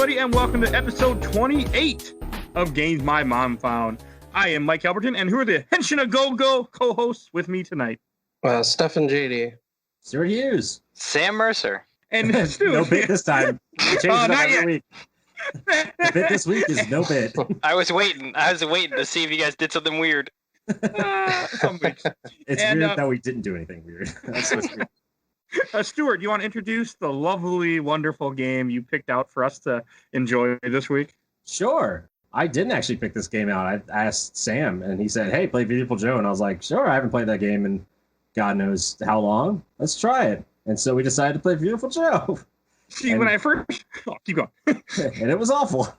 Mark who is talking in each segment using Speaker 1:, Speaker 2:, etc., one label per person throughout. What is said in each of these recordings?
Speaker 1: everybody, and welcome to episode 28 of Games My Mom Found. I am Mike Albertin, and who are the Henshin-A-GO-GO co-hosts with me tonight?
Speaker 2: Stefan JD.
Speaker 3: Stuart Hughes.
Speaker 4: Sam Mercer.
Speaker 1: And Stuart.
Speaker 3: No bit this time. We change it up every week. The bit this week is no bit.
Speaker 4: I was waiting to see if you guys did something weird.
Speaker 1: Some weeks.
Speaker 3: It's weird that we didn't do anything weird. That's what's weird.
Speaker 1: Stuart, do you want to introduce the lovely, wonderful game you picked out for us to enjoy this week?
Speaker 3: Sure. I didn't actually pick this game out. I asked Sam, and he said, hey, play Viewtiful Joe. And I was like, sure, I haven't played that game in God knows how long. Let's try it. And so we decided to play Viewtiful Joe.
Speaker 1: See, when I first... Oh, keep going.
Speaker 3: And it was awful.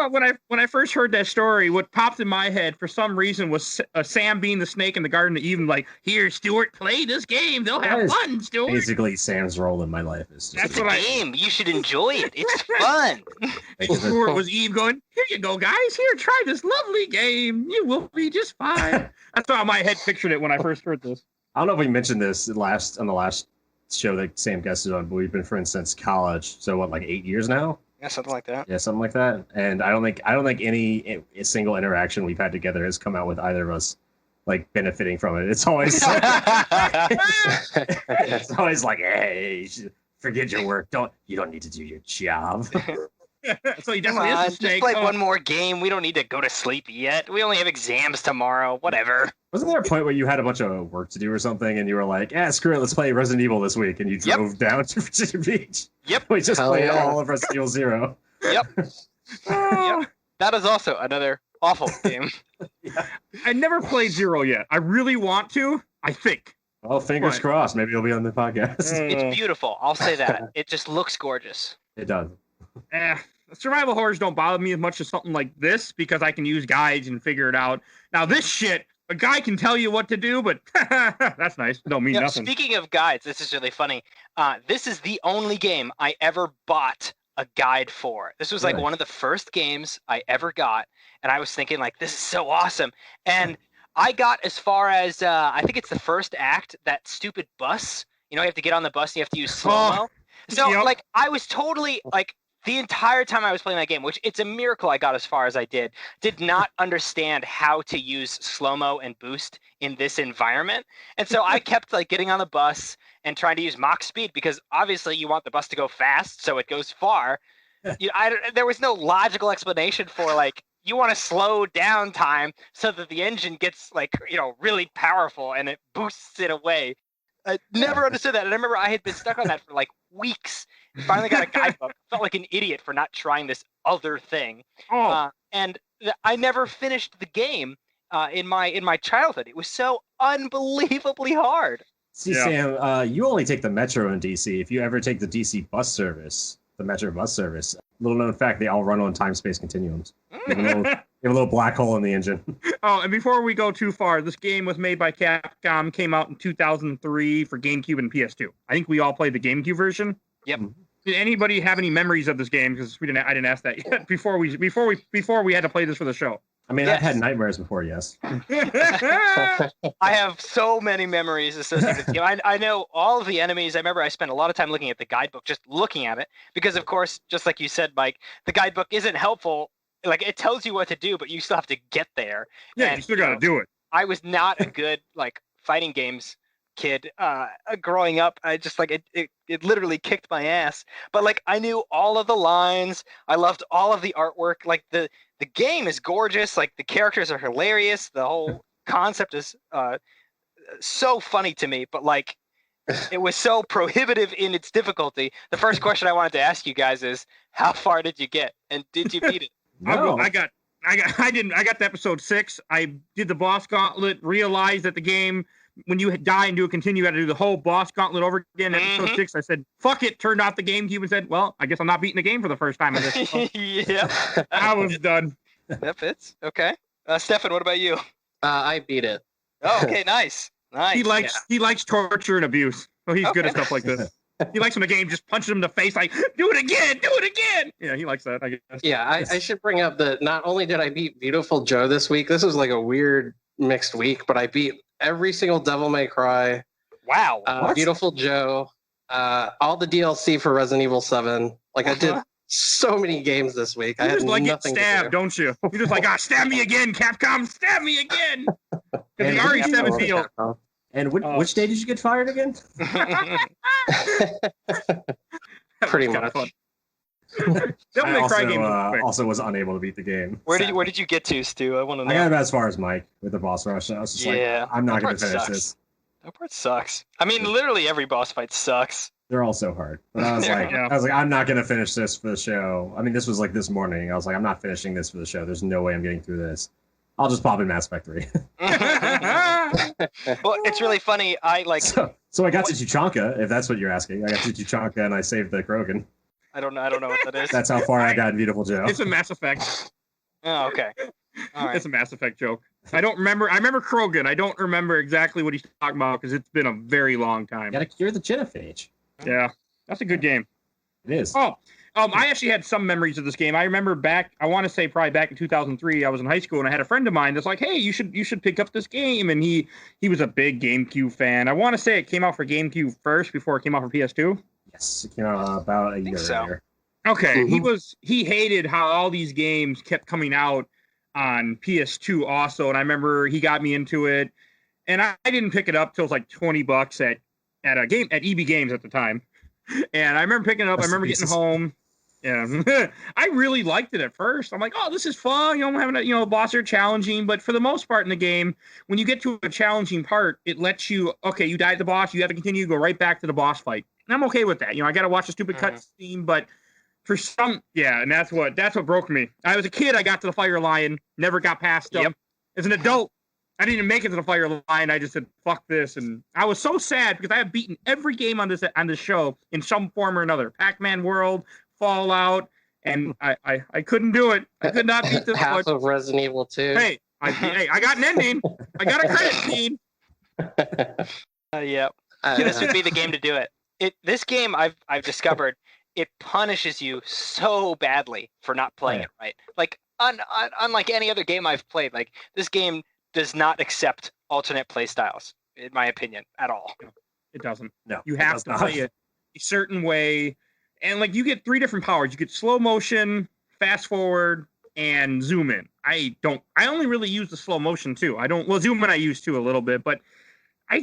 Speaker 1: When I first heard that story, what popped in my head for some reason was Sam being the snake in the Garden of Eden, like, here, Stuart, play this game. They'll have fun, Stuart.
Speaker 3: Basically, Sam's role in my life is just...
Speaker 4: That's a game. You should enjoy it. It's fun.
Speaker 1: Stuart was Eve going, here you go, guys. Here, try this lovely game. You will be just fine. That's how my head pictured it when I first heard this.
Speaker 3: I don't know if we mentioned this on the last show that Sam guested on, but we've been friends since college. So what, like 8 years now?
Speaker 4: Yeah, something like that.
Speaker 3: Yeah, something like that. And I don't think any single interaction we've had together has come out with either of us like benefiting from it. It's always it's always like, hey, forget your work. You don't need to do your job.
Speaker 1: So he definitely is a snake.
Speaker 4: Just play one more game. We don't need to go to sleep yet. We only have exams tomorrow. Whatever.
Speaker 3: Wasn't there a point where you had a bunch of work to do or something, and you were like, screw it, let's play Resident Evil this week, and you drove down to Virginia Beach?
Speaker 4: Yep.
Speaker 3: We just played all of Resident Evil 0.
Speaker 4: Yep. Yep. That is also another awful game.
Speaker 1: Yeah. I never played 0 yet. I really want to, I think.
Speaker 3: Well, fingers crossed. Maybe it'll be on the podcast.
Speaker 4: It's beautiful. I'll say that. It just looks gorgeous.
Speaker 3: It does.
Speaker 1: Survival horrors don't bother me as much as something like this because I can use guides and figure it out. Now, this shit, a guy can tell you what to do, but that's nice. Don't mean nothing.
Speaker 4: Speaking of guides, this is really funny. This is the only game I ever bought a guide for. This was like one of the first games I ever got, and I was thinking, like, this is so awesome. And I got as far as, I think it's the first act, that stupid bus. You know, you have to get on the bus and you have to use slow-mo. So, like, I was totally, like, the entire time I was playing that game, which it's a miracle I got as far as I did not understand how to use slow-mo and boost in this environment. And so I kept like getting on the bus and trying to use Mach speed because obviously you want the bus to go fast so it goes far. There was no logical explanation for like, you want to slow down time so that the engine gets like, really powerful and it boosts it away. I never understood that. And I remember I had been stuck on that for like weeks. Finally got a guidebook. Felt like an idiot for not trying this other thing. And I never finished the game in my childhood. It was so unbelievably hard.
Speaker 3: See, Sam, you only take the Metro in DC. If you ever take the DC bus service, the Metro bus service, little known fact, they all run on time-space continuums. You have a little black hole in the engine.
Speaker 1: Oh, and before we go too far, this game was made by Capcom, came out in 2003 for GameCube and PS2. I think we all played the GameCube version.
Speaker 4: Yep.
Speaker 1: Did anybody have any memories of this game? Because I didn't ask that yet before we had to play this for the show.
Speaker 3: I mean, I've had nightmares before, yes.
Speaker 4: I have so many memories associated with the game. I know all of the enemies. I remember I spent a lot of time looking at the guidebook, just looking at it, because of course, just like you said, Mike, the guidebook isn't helpful. Like, it tells you what to do, but you still have to get there.
Speaker 1: Yeah,
Speaker 4: and,
Speaker 1: you still got to do it.
Speaker 4: I was not a good, like, fighting games kid growing up. I just, like, it literally kicked my ass. But, like, I knew all of the lines. I loved all of the artwork. Like, the game is gorgeous. Like, the characters are hilarious. The whole concept is so funny to me. But, like, it was so prohibitive in its difficulty. The first question I wanted to ask you guys is, how far did you get? And did you beat it?
Speaker 1: No. I got to episode 6. I did the boss gauntlet, realized that the game, when you die and do a continue, you got to do the whole boss gauntlet over again. Episode 6, I said, fuck it, turned off the GameCube and said, well, I guess I'm not beating the game for the first time in this.
Speaker 4: Yeah.
Speaker 1: I was done.
Speaker 4: That fits. Okay. Stefan, what about you?
Speaker 2: I beat it.
Speaker 4: Oh, okay, nice. Nice.
Speaker 1: He likes torture and abuse. So he's good at stuff like this. He likes when the game just punches him in the face like, do it again. Yeah, he likes that, I guess.
Speaker 2: Yeah, I should bring up that not only did I beat Viewtiful Joe this week, this was like a weird mixed week, but I beat every single Devil May Cry.
Speaker 4: Wow.
Speaker 2: Viewtiful Joe, All the DLC for Resident Evil 7. Like I did so many games this week.
Speaker 1: You
Speaker 2: I had
Speaker 1: just like
Speaker 2: nothing
Speaker 1: get stabbed,
Speaker 2: to do.
Speaker 1: don't you? You're just like, stab me again, Capcom, stab me again. Because
Speaker 3: And
Speaker 1: the RE7 deal.
Speaker 3: And which day did you get fired again?
Speaker 2: Pretty
Speaker 1: Kinda
Speaker 2: much.
Speaker 1: fun. Devil May Cry game was quick.
Speaker 3: also was unable to beat the game.
Speaker 4: Where did you get to, Stu? I want to know.
Speaker 3: I got about as far as Mike with the boss rush. I was just like, I'm not going to finish this.
Speaker 4: That part sucks. I mean, literally every boss fight sucks.
Speaker 3: They're all so hard. But I was like, I'm not going to finish this for the show. I mean, this was like this morning. I was like, I'm not finishing this for the show. There's no way I'm getting through this. I'll just pop in Mass Effect 3.
Speaker 4: Well, it's really funny.
Speaker 3: So I got to Tuchanka, if that's what you're asking. I got to Tuchanka and I saved the Krogan.
Speaker 4: I don't know what that is.
Speaker 3: That's how far I got in Viewtiful Joe.
Speaker 1: It's a Mass Effect.
Speaker 4: Oh, okay. All right.
Speaker 1: It's a Mass Effect joke. I remember Krogan. I don't remember exactly what he's talking about because it's been a very long time.
Speaker 3: You gotta cure the genophage.
Speaker 1: Yeah, that's a good game.
Speaker 3: It is.
Speaker 1: Oh, I actually had some memories of this game. I remember I want to say probably back in 2003, I was in high school and I had a friend of mine that's like, hey, you should pick up this game. And he was a big GameCube fan. I want to say it came out for GameCube first before it came out for PS2.
Speaker 3: Yes, it came out about a year later.
Speaker 1: Okay,
Speaker 2: Mm-hmm.
Speaker 1: he hated how all these games kept coming out on PS2 also, and I remember he got me into it, and I didn't pick it up till it was like $20 at EB Games at the time, and I remember picking it up. I remember getting home. Yeah, I really liked it at first. I'm like, oh, this is fun. I'm having a boss are challenging, but for the most part in the game, when you get to a challenging part, it lets you, okay, you died the boss, you have to continue, go right back to the boss fight. And I'm okay with that. I got to watch a stupid cutscene, but for some, and that's what broke me. I was a kid, I got to the Fire Lion, never got past them. Yep. As an adult, I didn't even make it to the Fire Lion. I just said, fuck this. And I was so sad because I have beaten every game on this show in some form or another. Pac-Man World, Fallout, and I couldn't do it. I could not beat this
Speaker 2: Half of Resident Evil 2.
Speaker 1: Hey, I got an ending. I got a credit scene.
Speaker 4: Yeah. This would be the game to do it. This game I've discovered, it punishes you so badly for not playing it right. Like unlike any other game I've played, like this game does not accept alternate play styles, in my opinion, at all.
Speaker 1: It doesn't.
Speaker 3: No,
Speaker 1: you have to play it a certain way, and like you get 3 different powers. You get slow motion, fast forward, and zoom in. I only really use the slow motion too. Zoom in I use too a little bit, but I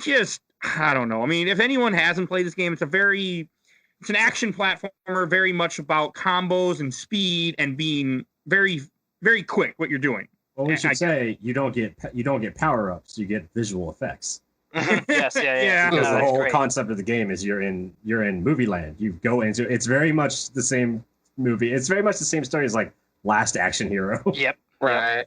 Speaker 1: don't know. I mean, if anyone hasn't played this game, it's an action platformer, very much about combos and speed and being very, very quick what you're doing.
Speaker 3: Well, we should say you don't get power ups. You get visual effects.
Speaker 4: Yes, yeah.
Speaker 3: Because the whole concept of the game is you're in movie land. You go into it's very much the same movie. It's very much the same story as like Last Action Hero.
Speaker 4: Yep.
Speaker 2: Right.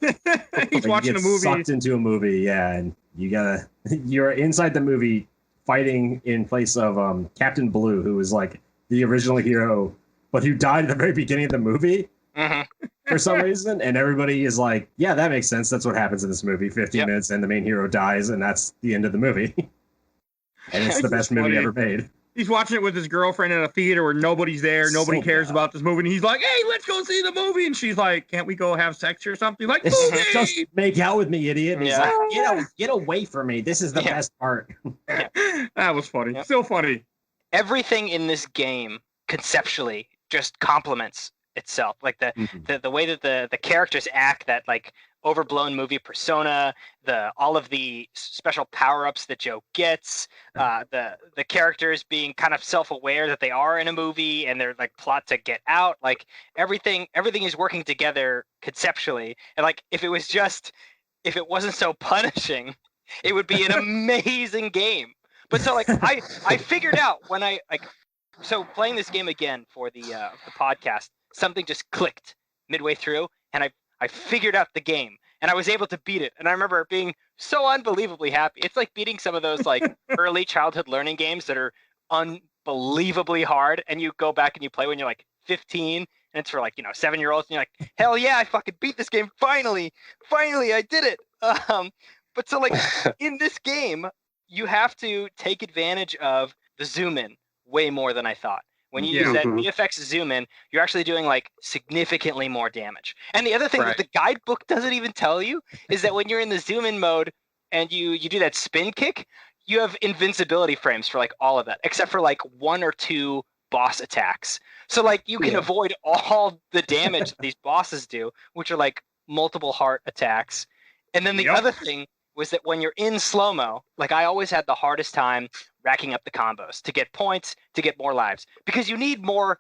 Speaker 1: He's watching a movie.
Speaker 3: Sucked into a movie, and you're inside the movie fighting in place of Captain Blue, who was like the original hero, but who died at the very beginning of the movie for some reason. And everybody is like, yeah, that makes sense. That's what happens in this movie. 15 minutes and the main hero dies, and that's the end of the movie. And it's the best movie ever made.
Speaker 1: He's watching it with his girlfriend in a theater where nobody's there. Nobody cares about this movie. And he's like, hey, let's go see the movie. And she's like, can't we go have sex or something? Like, movie!
Speaker 3: Just make out with me, idiot. And he's like, get away from me. This is the best part.
Speaker 1: That was funny. Yep. Still funny.
Speaker 4: Everything in this game conceptually just complements itself. Like the way that the characters act, that like overblown movie persona, all of the special power-ups that Joe gets, the characters being kind of self-aware that they are in a movie and they're like plot to get out. Like everything is working together conceptually. And like if it wasn't so punishing, it would be an amazing game. But so like I figured out when so playing this game again for the podcast, something just clicked midway through, and I figured out the game, and I was able to beat it. And I remember being so unbelievably happy. It's like beating some of those like early childhood learning games that are unbelievably hard, and you go back and you play when you're like 15, and it's for like 7-year-olds, and you're like, hell yeah, I fucking beat this game finally I did it. But so like in this game, you have to take advantage of the zoom in way more than I thought. When you use that VFX zoom in, you're actually doing like significantly more damage. And the other thing that the guidebook doesn't even tell you is that when you're in the zoom in mode and you do that spin kick, you have invincibility frames for like all of that, except for like 1 or 2 boss attacks. So like you can avoid all the damage these bosses do, which are like multiple heart attacks. And then the other thing was that when you're in slow-mo, like I always had the hardest time racking up the combos to get points, to get more lives, because you need more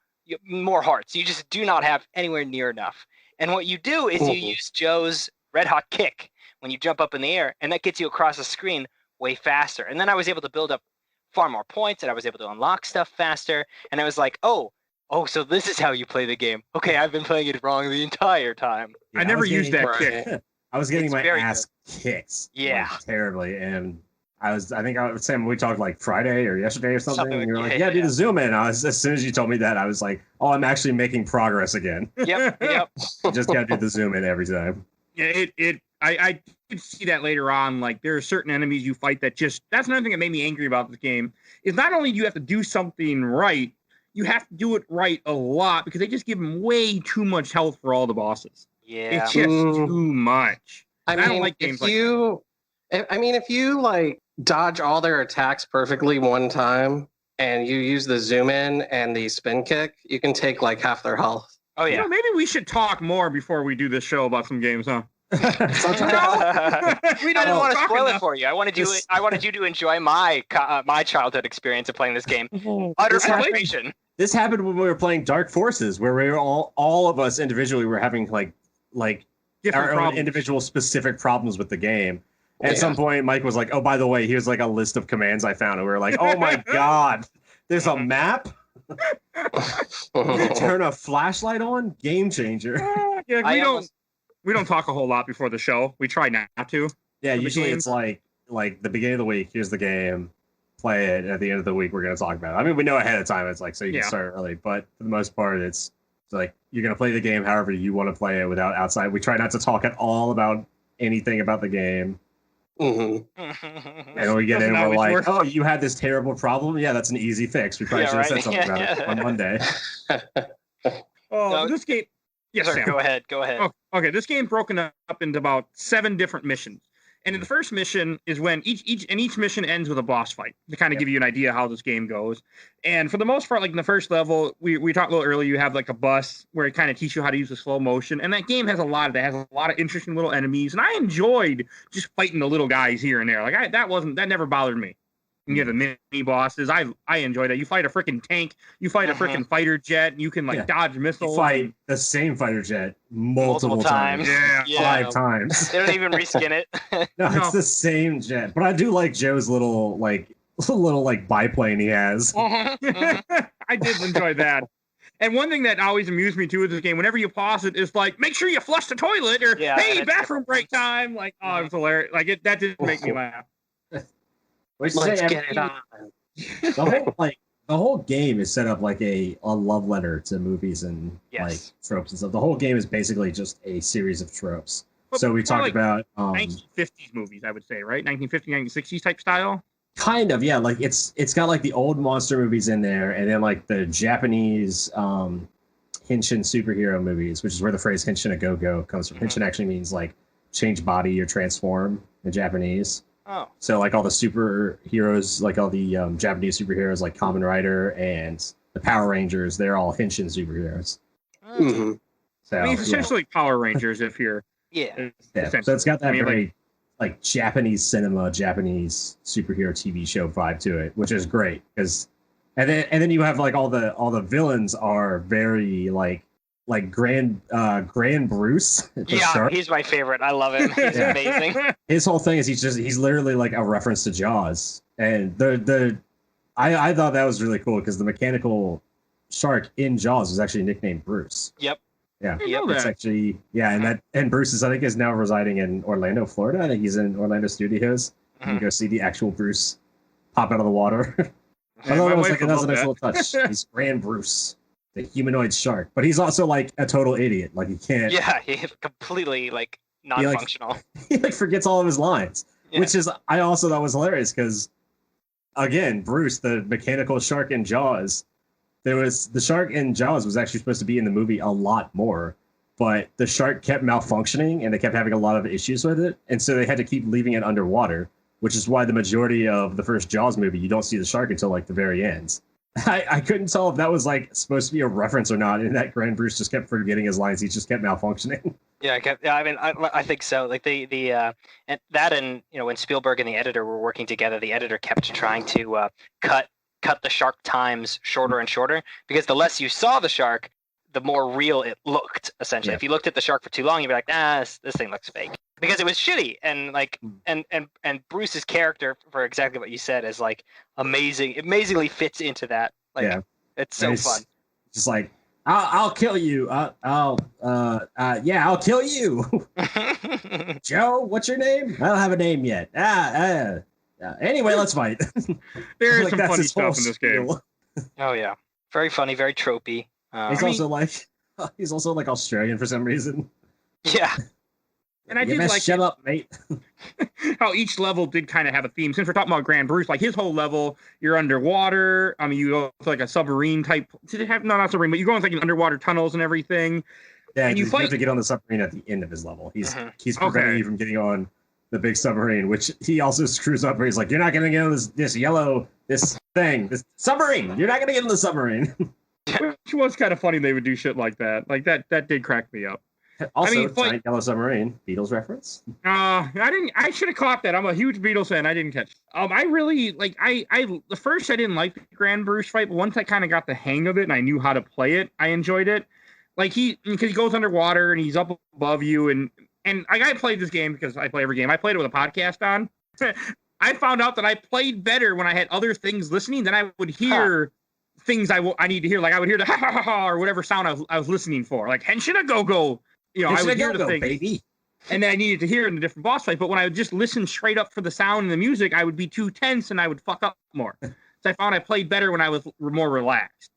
Speaker 4: hearts. You just do not have anywhere near enough. And what you do is you use Joe's red hot kick when you jump up in the air, and that gets you across the screen way faster. And then I was able to build up far more points, and I was able to unlock stuff faster. And I was like, oh, so this is how you play the game. Okay, I've been playing it wrong the entire time.
Speaker 1: I never used that kick.
Speaker 3: I was getting my ass kicked like, terribly, and I think Sam, we talked like Friday or yesterday or something, and you were like, yeah, do the zoom in. As soon as you told me that, I was like, oh, I'm actually making progress again.
Speaker 4: Yep.
Speaker 3: You just gotta do the zoom in every time.
Speaker 1: Yeah, I could see that later on. Like there are certain enemies you fight that's another thing that made me angry about this game, is not only do you have to do something right, you have to do it right a lot, because they just give them way too much health for all the bosses.
Speaker 4: Yeah.
Speaker 1: It's just too much. I don't like games like that.
Speaker 2: I mean, if you like dodge all their attacks perfectly one time and you use the zoom in and the spin kick, you can take like half their health.
Speaker 4: Oh yeah.
Speaker 1: Maybe we should talk more before we do this show about some games, huh?
Speaker 4: We don't want to spoil it for you. I wanted you to enjoy my childhood experience of playing this game. Utter frustration.
Speaker 3: This happened when we were playing Dark Forces, where we were all of us individually were having like our own individual specific problems with the game. At some point, Mike was like, "Oh, by the way, here's like a list of commands I found," and we were like, "Oh my god, there's a map." You turn a flashlight on, game changer.
Speaker 1: We don't talk a whole lot before the show. We try not to.
Speaker 3: Yeah, usually it's like the beginning of the week. Here's the game, play it. And at the end of the week, we're gonna talk about it. I mean, we know ahead of time. It's like so you can start early, but for the most part, it's like you're gonna play the game however you want to play it without outside. We try not to talk at all about anything about the game.
Speaker 2: Mm-hmm.
Speaker 3: And we get in, we're like, "Oh, you had this terrible problem? Yeah, that's an easy fix. We probably should have said something about it on Monday."
Speaker 1: This game. Yes,
Speaker 4: sorry,
Speaker 1: Sam.
Speaker 4: Go ahead.
Speaker 1: Oh, okay, this game's broken up into about 7 different missions. And in the first mission is when each mission ends with a boss fight to kind of give you an idea how this game goes. And for the most part, like in the first level, we talked a little earlier, you have like a bus where it kind of teaches you how to use the slow motion. And that game has a lot of that, has a lot of interesting little enemies. And I enjoyed just fighting the little guys here and there. Like that never bothered me. You get the mini bosses. I enjoy that. You fight a freaking tank. You fight a freaking fighter jet. You can dodge missiles.
Speaker 3: You fight the same fighter jet multiple times.
Speaker 1: Yeah,
Speaker 3: 5 times.
Speaker 4: They don't even reskin it.
Speaker 3: No, it's the same jet. But I do like Joe's little biplane he has.
Speaker 1: I did enjoy that. And one thing that always amused me too with this game, whenever you pause it, is like, make sure you flush the toilet, or hey, bathroom break time. Like, oh, it was hilarious. Like that did make me laugh.
Speaker 2: Let's get it on.
Speaker 3: The whole game is set up like a love letter to movies and like tropes and stuff. The whole game is basically just a series of tropes. So we talked about
Speaker 1: 1950s movies, I would say, right? 1950s, 1960s type style.
Speaker 3: Kind of, yeah. Like it's got like the old monster movies in there, and then like the Japanese Henshin superhero movies, which is where the phrase Henshin-A-GO-GO comes from. Henshin actually means like change body or transform in Japanese.
Speaker 4: Oh.
Speaker 3: So like all the superheroes, like all the Japanese superheroes, like Kamen Rider and the Power Rangers, they're all Henshin superheroes.
Speaker 2: Mm-hmm.
Speaker 3: So
Speaker 1: I mean, it's essentially Power Rangers if you're.
Speaker 3: So it's got that very like Japanese cinema, Japanese superhero TV show vibe to it, which is great because, and then you have like all the villains are very like Grand Bruce. Shark.
Speaker 4: He's my favorite. I love him. He's amazing.
Speaker 3: His whole thing is he's literally like a reference to Jaws, and I thought that was really cool because the mechanical shark in Jaws was actually nicknamed Bruce.
Speaker 4: Yep.
Speaker 3: Yeah. It's actually and Bruce is I think is now residing in Orlando, Florida. I think he's in Orlando Studios. You can go see the actual Bruce pop out of the water. I thought it was like another nice little touch. He's Grand Bruce, the humanoid shark, but he's also like a total idiot. Like he can't.
Speaker 4: Yeah, he's completely like non-functional.
Speaker 3: He forgets all of his lines, which is I also thought was hilarious because, again, Bruce, the mechanical shark in Jaws, the shark in Jaws was actually supposed to be in the movie a lot more, but the shark kept malfunctioning and they kept having a lot of issues with it, and so they had to keep leaving it underwater. which is why the majority of the first Jaws movie, you don't see the shark until like the very end. I couldn't tell if that was like supposed to be a reference or not, and that Grand Bruce just kept forgetting his lines. He just kept malfunctioning.
Speaker 4: Yeah, I mean, I think so. Like and that, and when Spielberg and the editor were working together, the editor kept trying to cut the shark times shorter and shorter, because the less you saw the shark, the more real it looked. Essentially, if you looked at the shark for too long, you'd be like, this thing looks fake, because it was shitty. And like, and Bruce's character, for exactly what you said, is like amazingly fits into that. Like, it's so fun.
Speaker 3: Just like, I'll kill you. I'll kill you. Joe, what's your name? I don't have a name yet. Anyway, let's fight.
Speaker 1: There is some funny stuff in this game.
Speaker 4: Oh yeah, very funny, very tropey.
Speaker 3: He's also like Australian for some reason.
Speaker 4: Yeah.
Speaker 1: And I did like
Speaker 3: shut up, mate.
Speaker 1: How each level did kind of have a theme. Since we're talking about Grand Bruce, like his whole level, you're underwater. I mean, you go to like a submarine type. Did it have not submarine, but you go into like underwater tunnels and everything.
Speaker 3: Yeah, and you have to get on the submarine at the end of his level. He's preventing you from getting on the big submarine, which he also screws up. Where he's like, "You're not going to get on this submarine. You're not going to get on the submarine."
Speaker 1: Which was kind of funny. They would do shit like that. Like that did crack me up.
Speaker 3: Also, Giant Yellow Submarine, Beatles reference.
Speaker 1: I should have caught that. I'm a huge Beatles fan. I didn't catch it. I really like. The first I didn't like the Grand Bruce fight, but once I kind of got the hang of it and I knew how to play it, I enjoyed it. Like because he goes underwater and he's up above you, and like I played this game because I play every game. I played it with a podcast on. I found out that I played better when I had other things listening than I would hear. Things I need to hear. Like I would hear the ha ha ha ha or whatever sound I was listening for, like Henshin-A-GO-GO. I would hear the thing,
Speaker 3: baby.
Speaker 1: And then I needed to hear it in a different boss fight. But when I would just listen straight up for the sound and the music, I would be too tense and I would fuck up more. So I found I played better when I was more relaxed.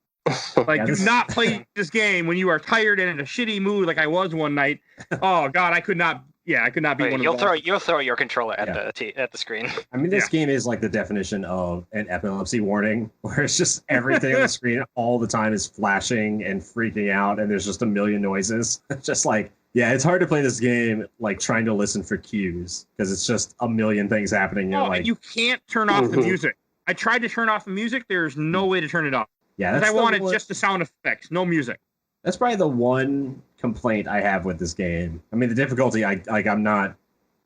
Speaker 1: Like, do not play this game when you are tired and in a shitty mood, like I was one night. Oh God, I could not. Yeah, I could not be one of those.
Speaker 4: You'll throw your controller at the screen.
Speaker 3: I mean, this game is like the definition of an epilepsy warning, where it's just everything on the screen all the time is flashing and freaking out, and there's just a million noises. Just like, yeah, it's hard to play this game like trying to listen for cues because it's just a million things happening.
Speaker 1: You can't turn off the music. I tried to turn off the music. There's no way to turn it off.
Speaker 3: Yeah,
Speaker 1: I wanted just the sound effects, no music.
Speaker 3: That's probably the one complaint I have with this game. I mean, the difficulty, I'm not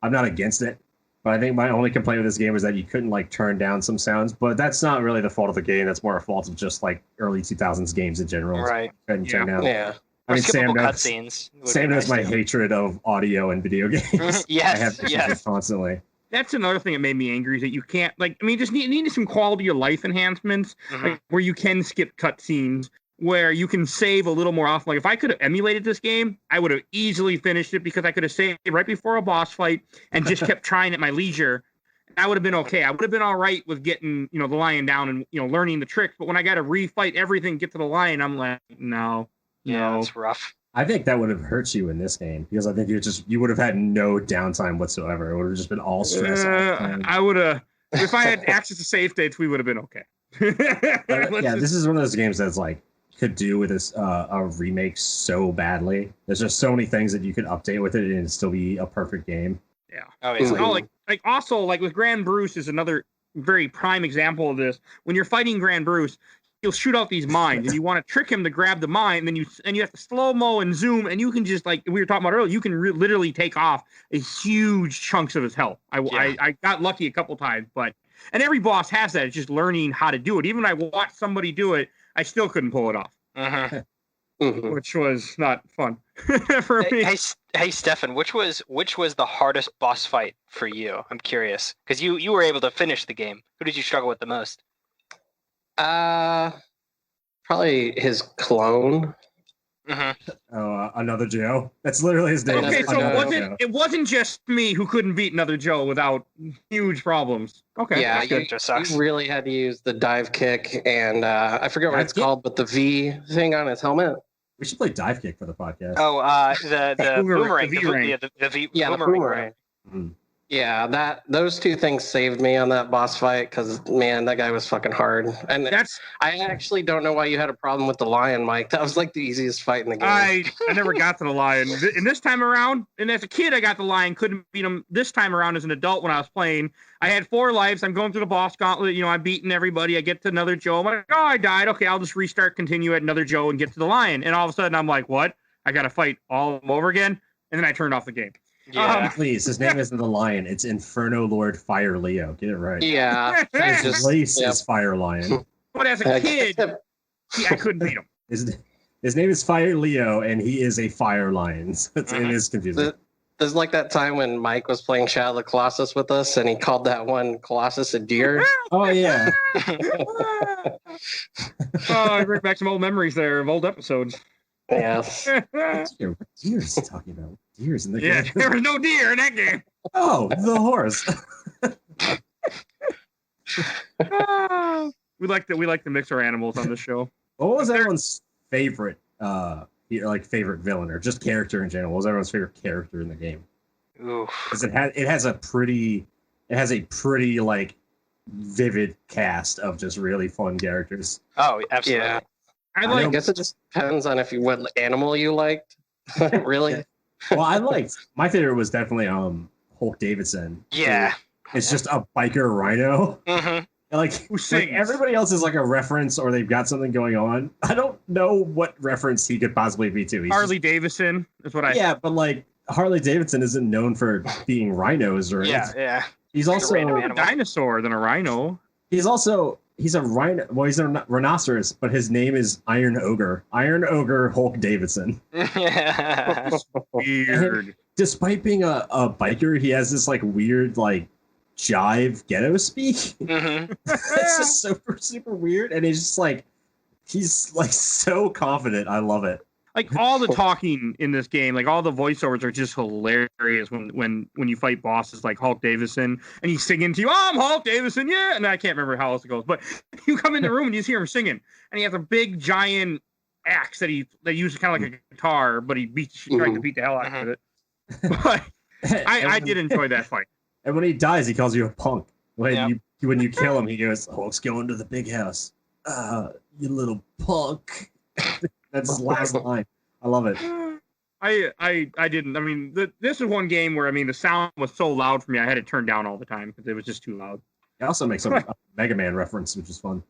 Speaker 3: against it, but I think my only complaint with this game was that you couldn't like turn down some sounds. But that's not really the fault of the game. That's more a fault of just like early 2000s games in general.
Speaker 4: Right.
Speaker 3: Couldn't turn down.
Speaker 2: Yeah.
Speaker 3: I mean, Sam knows my
Speaker 4: too.
Speaker 3: hatred of audio and video games.
Speaker 4: Yes.
Speaker 3: I have issues constantly.
Speaker 1: That's another thing that made me angry is that you can't just needed some quality of life enhancements like, where you can skip cutscenes, where you can save a little more often. Like if I could have emulated this game, I would have easily finished it because I could have saved right before a boss fight and just kept trying at my leisure. I would have been okay. I would have been all right with getting, the lion down and, learning the tricks. But when I got to refight everything, get to the lion, I'm like, no.
Speaker 4: It's rough.
Speaker 3: I think that would have hurt you in this game because I think you would have had no downtime whatsoever. It would have just been all stress.
Speaker 1: I would have, if I had access to save states, we would have been okay.
Speaker 3: This is one of those games that's like, could do with this a remake so badly. There's just so many things that you could update with it and it'd still be a perfect game.
Speaker 1: Yeah.
Speaker 4: Obviously.
Speaker 1: Also with Grand Bruce is another very prime example of this. When you're fighting Grand Bruce, he'll shoot out these mines and you want to trick him to grab the mine, and you have to slow-mo and zoom, and you can just, like we were talking about earlier, you can literally take off a huge chunks of his health. I got lucky a couple times, and every boss has that. It's just learning how to do it. Even when I watched somebody do it, I still couldn't pull it off, which was not fun for me.
Speaker 4: Hey, Stefan, which was the hardest boss fight for you? I'm curious because you were able to finish the game. Who did you struggle with the most?
Speaker 2: Probably his clone.
Speaker 3: Another Joe. That's literally his name.
Speaker 1: Okay, so it wasn't just me who couldn't beat another Joe without huge problems. Okay,
Speaker 2: yeah, you really had to use the dive kick, and I forget what it's called, but the V thing on his helmet.
Speaker 3: We should play dive kick for the podcast.
Speaker 4: Oh, the boomerang, the V boomerang.
Speaker 2: Mm-hmm. Yeah, those two things saved me on that boss fight because man, that guy was fucking hard. And I actually don't know why you had a problem with the lion, Mike. That was like the easiest fight in the game.
Speaker 1: I never got to the lion. And this time around, and as a kid, I got the lion, couldn't beat him. This time around, as an adult, when I was playing, I had 4 lives. I'm going through the boss gauntlet. You know, I'm beating everybody. I get to another Joe. I'm like, oh, I died. Okay, I'll just restart, continue at another Joe, and get to the lion. And all of a sudden, I'm like, what? I got to fight all over again? And then I turned off the game.
Speaker 4: Yeah.
Speaker 3: Please, his name isn't the lion. It's Inferno Lord Fire Leo. Get it right.
Speaker 2: Yeah.
Speaker 3: His place is Fire Lion.
Speaker 1: But as a kid, I couldn't beat him.
Speaker 3: His name is Fire Leo, and he is a fire lion. So it is confusing.
Speaker 2: There's like that time when Mike was playing Shadow of the Colossus with us, and he called that one Colossus a deer.
Speaker 3: Oh, yeah.
Speaker 1: I bring back some old memories there of old episodes.
Speaker 2: Yes.
Speaker 3: What deer is he talking about? Deers in the
Speaker 1: Yeah,
Speaker 3: game.
Speaker 1: there was no deer in that game.
Speaker 3: Oh, the horse.
Speaker 1: We like to mix our animals on this show.
Speaker 3: What was everyone's favorite favorite villain or just character in general? What was everyone's favorite character in the game? Because it has a pretty like vivid cast of just really fun characters.
Speaker 4: Oh, absolutely.
Speaker 2: Yeah. I guess it just depends on what animal you liked. Really?
Speaker 3: Well, my favorite was definitely Hulk Davidson.
Speaker 4: Yeah.
Speaker 3: It's just a biker rhino.
Speaker 4: Mm-hmm.
Speaker 3: Like everybody else is like a reference or they've got something going on. I don't know what reference he could possibly be to.
Speaker 1: Harley Davidson is what I.
Speaker 3: Yeah, but like Harley Davidson isn't known for being rhinos or anything.
Speaker 4: Yeah.
Speaker 3: He's also
Speaker 1: a dinosaur than a rhino.
Speaker 3: He's a rhino. Well, he's a rhinoceros, but his name is Iron Ogre. Iron Ogre Hulk Davidson.
Speaker 4: Yeah.
Speaker 1: Weird.
Speaker 3: Despite being a biker, he has this like weird like jive ghetto speak.
Speaker 4: Mm-hmm.
Speaker 3: It's just super weird, and he's like so confident. I love it.
Speaker 1: Like all the talking in this game, like all the voiceovers are just hilarious when you fight bosses like Hulk Davidson and he's singing to you, oh, I'm Hulk Davidson, yeah. And I can't remember how else it goes, but you come in the room and you just hear him singing, and he has a big giant axe that uses kind of like a guitar, but he tries to beat the hell out of it. But I did enjoy that fight.
Speaker 3: And when he dies, he calls you a punk. When you kill him, he goes, Hulk's going to the big house. You little punk. That's his last line. I love it.
Speaker 1: I didn't. I mean, this is one game where the sound was so loud for me. I had it turned down all the time because it was just too loud.
Speaker 3: It also makes a Mega Man reference, which is fun.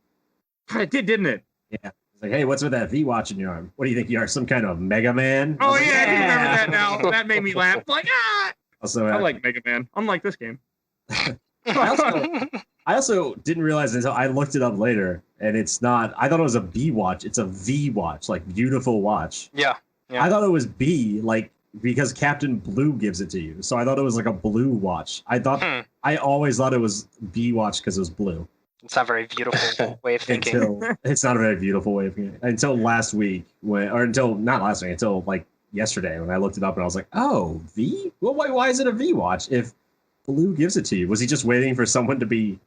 Speaker 1: It did, didn't it?
Speaker 3: Yeah. It's like, hey, what's with that V watch in your arm? What do you think you are, some kind of Mega Man?
Speaker 1: Oh yeah, I do remember that now. That made me laugh. Like
Speaker 3: Also,
Speaker 1: I like Mega Man. Unlike this game.
Speaker 3: I also didn't realize until I looked it up later, and it's not. I thought it was a B watch. It's a V watch, like beautiful watch.
Speaker 4: Yeah.
Speaker 3: I thought it was B, like because Captain Blue gives it to you. So I thought it was like a blue watch. I always thought it was B watch because it was blue.
Speaker 4: It's not a very beautiful way of thinking.
Speaker 3: It's not a very beautiful way of thinking. Until last week, until like yesterday when I looked it up and I was like, oh, V? Well, why is it a V watch if Blue gives it to you? Was he just waiting for someone to be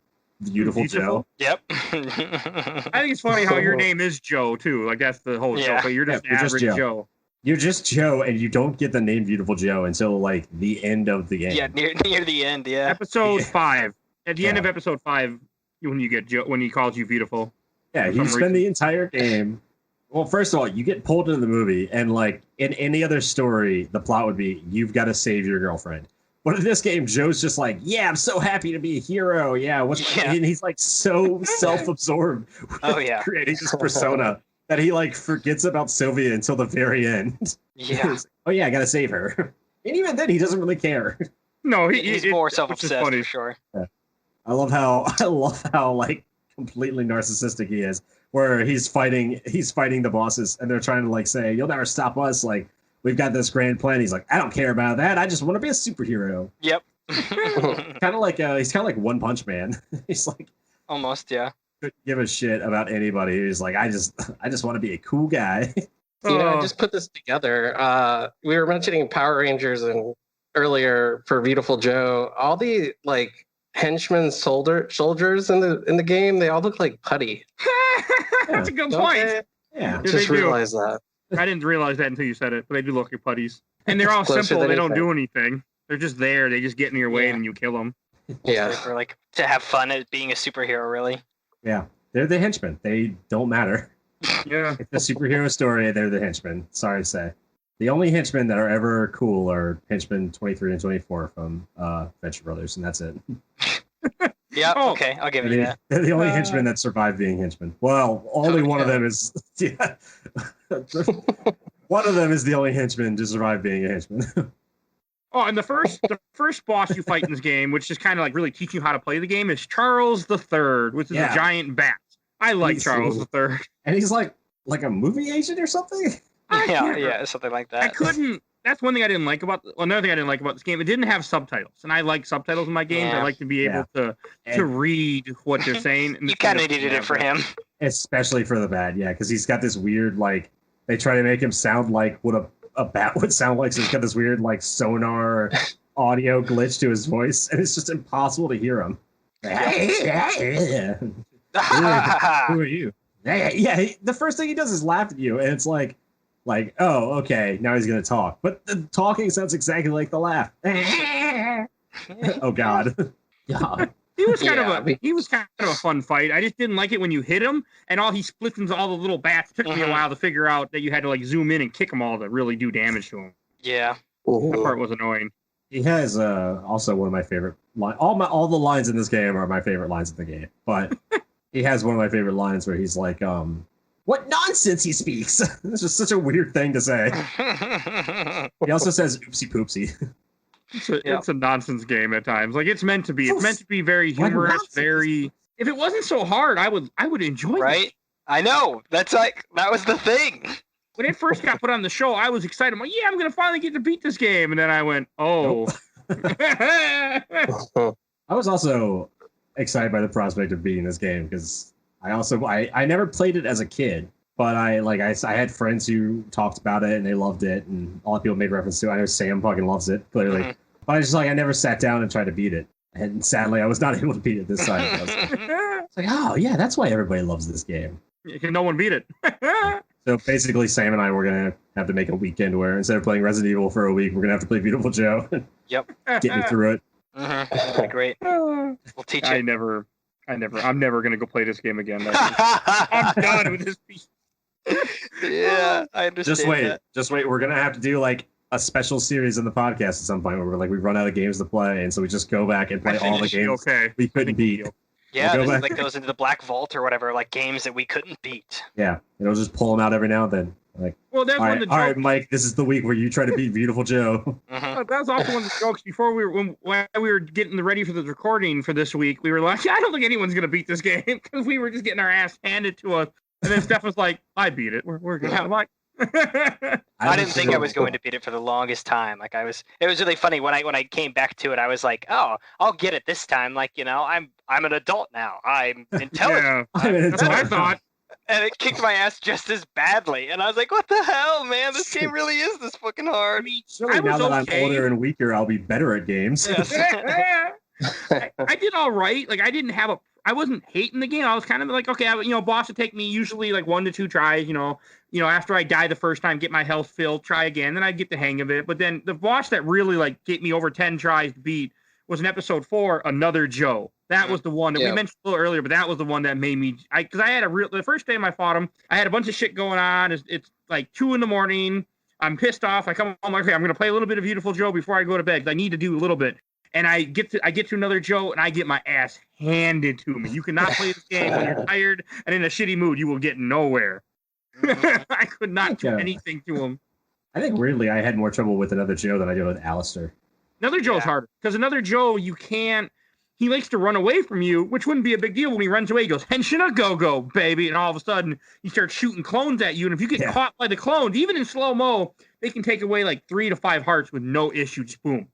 Speaker 3: Beautiful Joe?
Speaker 4: Yep.
Speaker 1: I think it's funny how your name is Joe too. Like that's the whole show. But you're just average Joe.
Speaker 3: You're just Joe, and you don't get the name Beautiful Joe until like the end of the game.
Speaker 4: Yeah, near the end. Yeah.
Speaker 1: Episode 5. At the end of episode 5, when you get Joe, when he calls you beautiful.
Speaker 3: Yeah, you spend the entire game. Well, first of all, you get pulled into the movie, and like in any other story, the plot would be you've got to save your girlfriend. But in this game, Joe's just like, yeah, I'm so happy to be a hero. Yeah, and he's like so self-absorbed with creating this persona that he like forgets about Sylvia until the very end.
Speaker 4: Yeah.
Speaker 3: Oh yeah, I gotta save her. And even then, he doesn't really care.
Speaker 1: No,
Speaker 4: he's more self-obsessed for sure.
Speaker 3: Yeah. I love how like completely narcissistic he is. Where he's fighting the bosses, and they're trying to like say, "You'll never stop us." Like we've got this grand plan. He's like, "I don't care about that. I just want to be a superhero."
Speaker 4: Yep.
Speaker 3: Kind of like he's kind of like One Punch Man. He's like
Speaker 4: almost, yeah.
Speaker 3: Couldn't give a shit about anybody. He's like, I just want to be a cool guy.
Speaker 2: I just put this together. We were mentioning Power Rangers and earlier for Viewtiful Joe. All the like henchmen soldiers in the game, they all look like putty.
Speaker 1: That's a good point.
Speaker 3: Yeah,
Speaker 2: just realized that.
Speaker 1: I didn't realize that until you said it, but they do look like putties, and they're all simple. They don't do anything. They're just there. They just get in your way and you kill them.
Speaker 2: Yeah.
Speaker 4: For like to have fun at being a superhero, really.
Speaker 3: Yeah, they're the henchmen. They don't matter.
Speaker 1: Yeah.
Speaker 3: It's a superhero story. They're the henchmen. Sorry to say. The only henchmen that are ever cool are henchmen 23 and 24 from Venture Brothers, and that's it.
Speaker 4: Yeah, okay, I'll give you that.
Speaker 3: They're the only henchmen that survive being henchmen. Well, only one of them is. Yeah, one of them is the only henchman to survive being a henchman.
Speaker 1: Oh, and the first boss you fight in this game, which is kind of like really teaching you how to play the game, is Charles III, which is a giant bat. I like Charles III.
Speaker 3: And he's like a movie agent or something?
Speaker 4: Yeah, something like that.
Speaker 1: I couldn't. That's one thing I didn't like about. Well, another thing I didn't like about this game, it didn't have subtitles, and I like subtitles in my games.
Speaker 4: Yeah.
Speaker 1: I like to be able to read what they're saying.
Speaker 4: You kind of needed it for him,
Speaker 3: especially for the bat. Yeah, because he's got this weird like. They try to make him sound like what a bat would sound like. So he's got this weird like sonar audio glitch to his voice, and it's just impossible to hear him. Who are you? Yeah. The first thing he does is laugh at you, and it's like, oh, okay, now he's gonna talk. But the talking sounds exactly like the laugh. Oh God.
Speaker 1: He was kind of a fun fight. I just didn't like it when you hit him, and he splits into all the little bats. It took me a while to figure out that you had to like zoom in and kick them all to really do damage to him.
Speaker 4: Yeah,
Speaker 1: that part was annoying.
Speaker 3: He has also one of my favorite lines. All the lines in this game are my favorite lines in the game, but he has one of my favorite lines where he's like, "What nonsense he speaks!" It's just such a weird thing to say. He also says "oopsie poopsie."
Speaker 1: It's a nonsense game at times. Like it's meant to be. It's meant to be very humorous. Very. If it wasn't so hard, I would enjoy it.
Speaker 4: Right? I know. That was the thing.
Speaker 1: When it first got put on the show, I was excited. I'm like, yeah, I'm gonna finally get to beat this game. And then I went, oh. Nope.
Speaker 3: I was also excited by the prospect of beating this game because I never played it as a kid. But I had friends who talked about it and they loved it, and a lot of people made reference to it. I know Sam fucking loves it, clearly. But I never sat down and tried to beat it. And sadly, I was not able to beat it this time. It's like, oh, yeah, that's why everybody loves this game.
Speaker 1: No one beat it.
Speaker 3: So basically, Sam and I were going to have to make a weekend where instead of playing Resident Evil for a week, we're going to have to play Beautiful Joe.
Speaker 4: Yep.
Speaker 3: Get me through it.
Speaker 4: That'd be great. We'll teach you.
Speaker 1: I'm never going to go play this game again. I'm done with this piece.
Speaker 4: Yeah, I understand.
Speaker 3: Just wait. We're gonna have to do like a special series in the podcast at some point where we're like we run out of games to play, and so we just go back and play all the games we couldn't beat.
Speaker 4: Yeah, we'll like goes into the Black Vault or whatever, like games that we couldn't beat.
Speaker 3: Yeah, and we'll just pull them out every now and then. Like,
Speaker 1: well, that's
Speaker 3: all right, Mike, this is the week where you try to beat Beautiful Joe.
Speaker 1: That was also one of the jokes before when we were getting ready for the recording for this week. We were like, I don't think anyone's gonna beat this game because we were just getting our ass handed to us. And then Steph was like, I beat it. We're good. I'm like,
Speaker 4: I didn't think I was going to beat it for the longest time. Like it was really funny when I came back to it. I was like, oh, I'll get it this time. Like, I'm an adult now. I'm intelligent.
Speaker 1: Yeah, that's what I thought.
Speaker 4: And it kicked my ass just as badly. And I was like, what the hell, man? This game really is this fucking hard.
Speaker 3: I mean, surely now that I'm older and weaker, I'll be better at games.
Speaker 4: Yes.
Speaker 1: I did all right. Like I wasn't hating the game. I was kind of like, okay, boss would take me usually like 1 to 2 tries, after I die the first time, get my health filled, try again, then I'd get the hang of it. But then the boss that really like get me over 10 tries to beat was in episode 4, Another Joe. That was the one that we mentioned a little earlier, but that was the one that made me, because I had the first time I fought him, I had a bunch of shit going on. It's like 2 a.m. I'm pissed off. I come home, okay, I'm going to play a little bit of Beautiful Joe before I go to bed. I need to do a little bit. And I get to Another Joe, and I get my ass handed to me. You cannot play this game when you're tired and in a shitty mood. You will get nowhere. I could not do anything to him.
Speaker 3: I think weirdly, I had more trouble with Another Joe than I did with Alistair.
Speaker 1: Another Joe's harder because Another Joe, you can't. He likes to run away from you, which wouldn't be a big deal when he runs away. He goes, Henshin-A-GO-GO, baby. And all of a sudden, he starts shooting clones at you. And if you get caught by the clones, even in slow-mo, they can take away like 3 to 5 hearts with no issue. Just boom.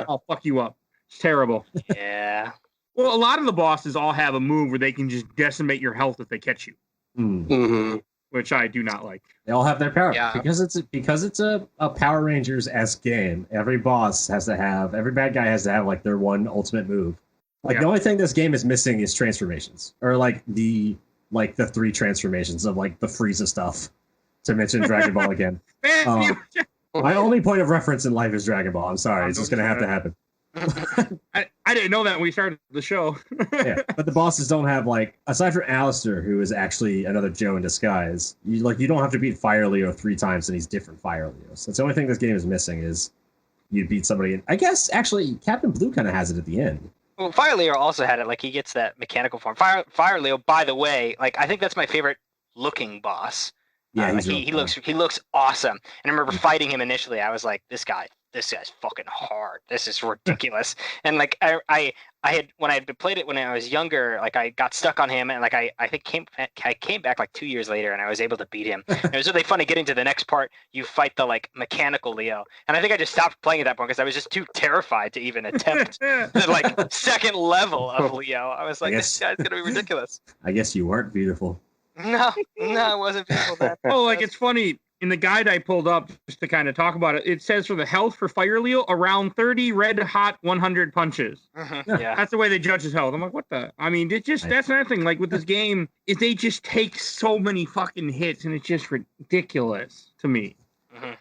Speaker 1: I'll fuck you up. It's terrible.
Speaker 4: Yeah.
Speaker 1: Well, a lot of the bosses all have a move where they can just decimate your health if they catch you.
Speaker 3: Mm-hmm.
Speaker 1: Which I do not like.
Speaker 3: They all have their power.
Speaker 4: Yeah.
Speaker 3: Because it's a Power Rangers-esque game. Every bad guy has to have like their one ultimate move. Like the only thing this game is missing is transformations. Or like the 3 transformations of like the Frieza stuff. To mention Dragon Ball again. My only point of reference in life is Dragon Ball. I'm sorry, it's just gonna have to happen.
Speaker 1: I didn't know that when we started the show.
Speaker 3: Yeah, but the bosses don't have like, aside from Alistair, who is actually another Joe in disguise. You don't have to beat Fire Leo 3 times, and he's different Fire Leos. That's the only thing this game is missing is you beat somebody. I guess actually Captain Blue kind of has it at the end.
Speaker 4: Well, Fire Leo also had it. Like he gets that mechanical form. Fire Leo, by the way, like I think that's my favorite looking boss.
Speaker 3: Yeah,
Speaker 4: like he looks awesome. And I remember fighting him initially. I was like, this guy's fucking hard. This is ridiculous. And like I had when I had played it when I was younger, like I got stuck on him, and like I think I came back like 2 years later, and I was able to beat him. And it was really funny getting to the next part. You fight the like mechanical Leo, and I think I just stopped playing at that point because I was just too terrified to even attempt the like second level of Leo. I was like, this guy's gonna be ridiculous.
Speaker 3: I guess you weren't beautiful.
Speaker 4: No, it wasn't beautiful.
Speaker 1: Oh, like it's funny. In the guide I pulled up just to kind of talk about it, it says for the health for Fire Leo, around 30 red hot 100 punches.
Speaker 4: Mm-hmm. Yeah,
Speaker 1: that's the way they judge his health. I'm like, what the? I mean, that's another thing. Like with this game, is they just take so many fucking hits, and it's just ridiculous to me.
Speaker 4: Mm-hmm.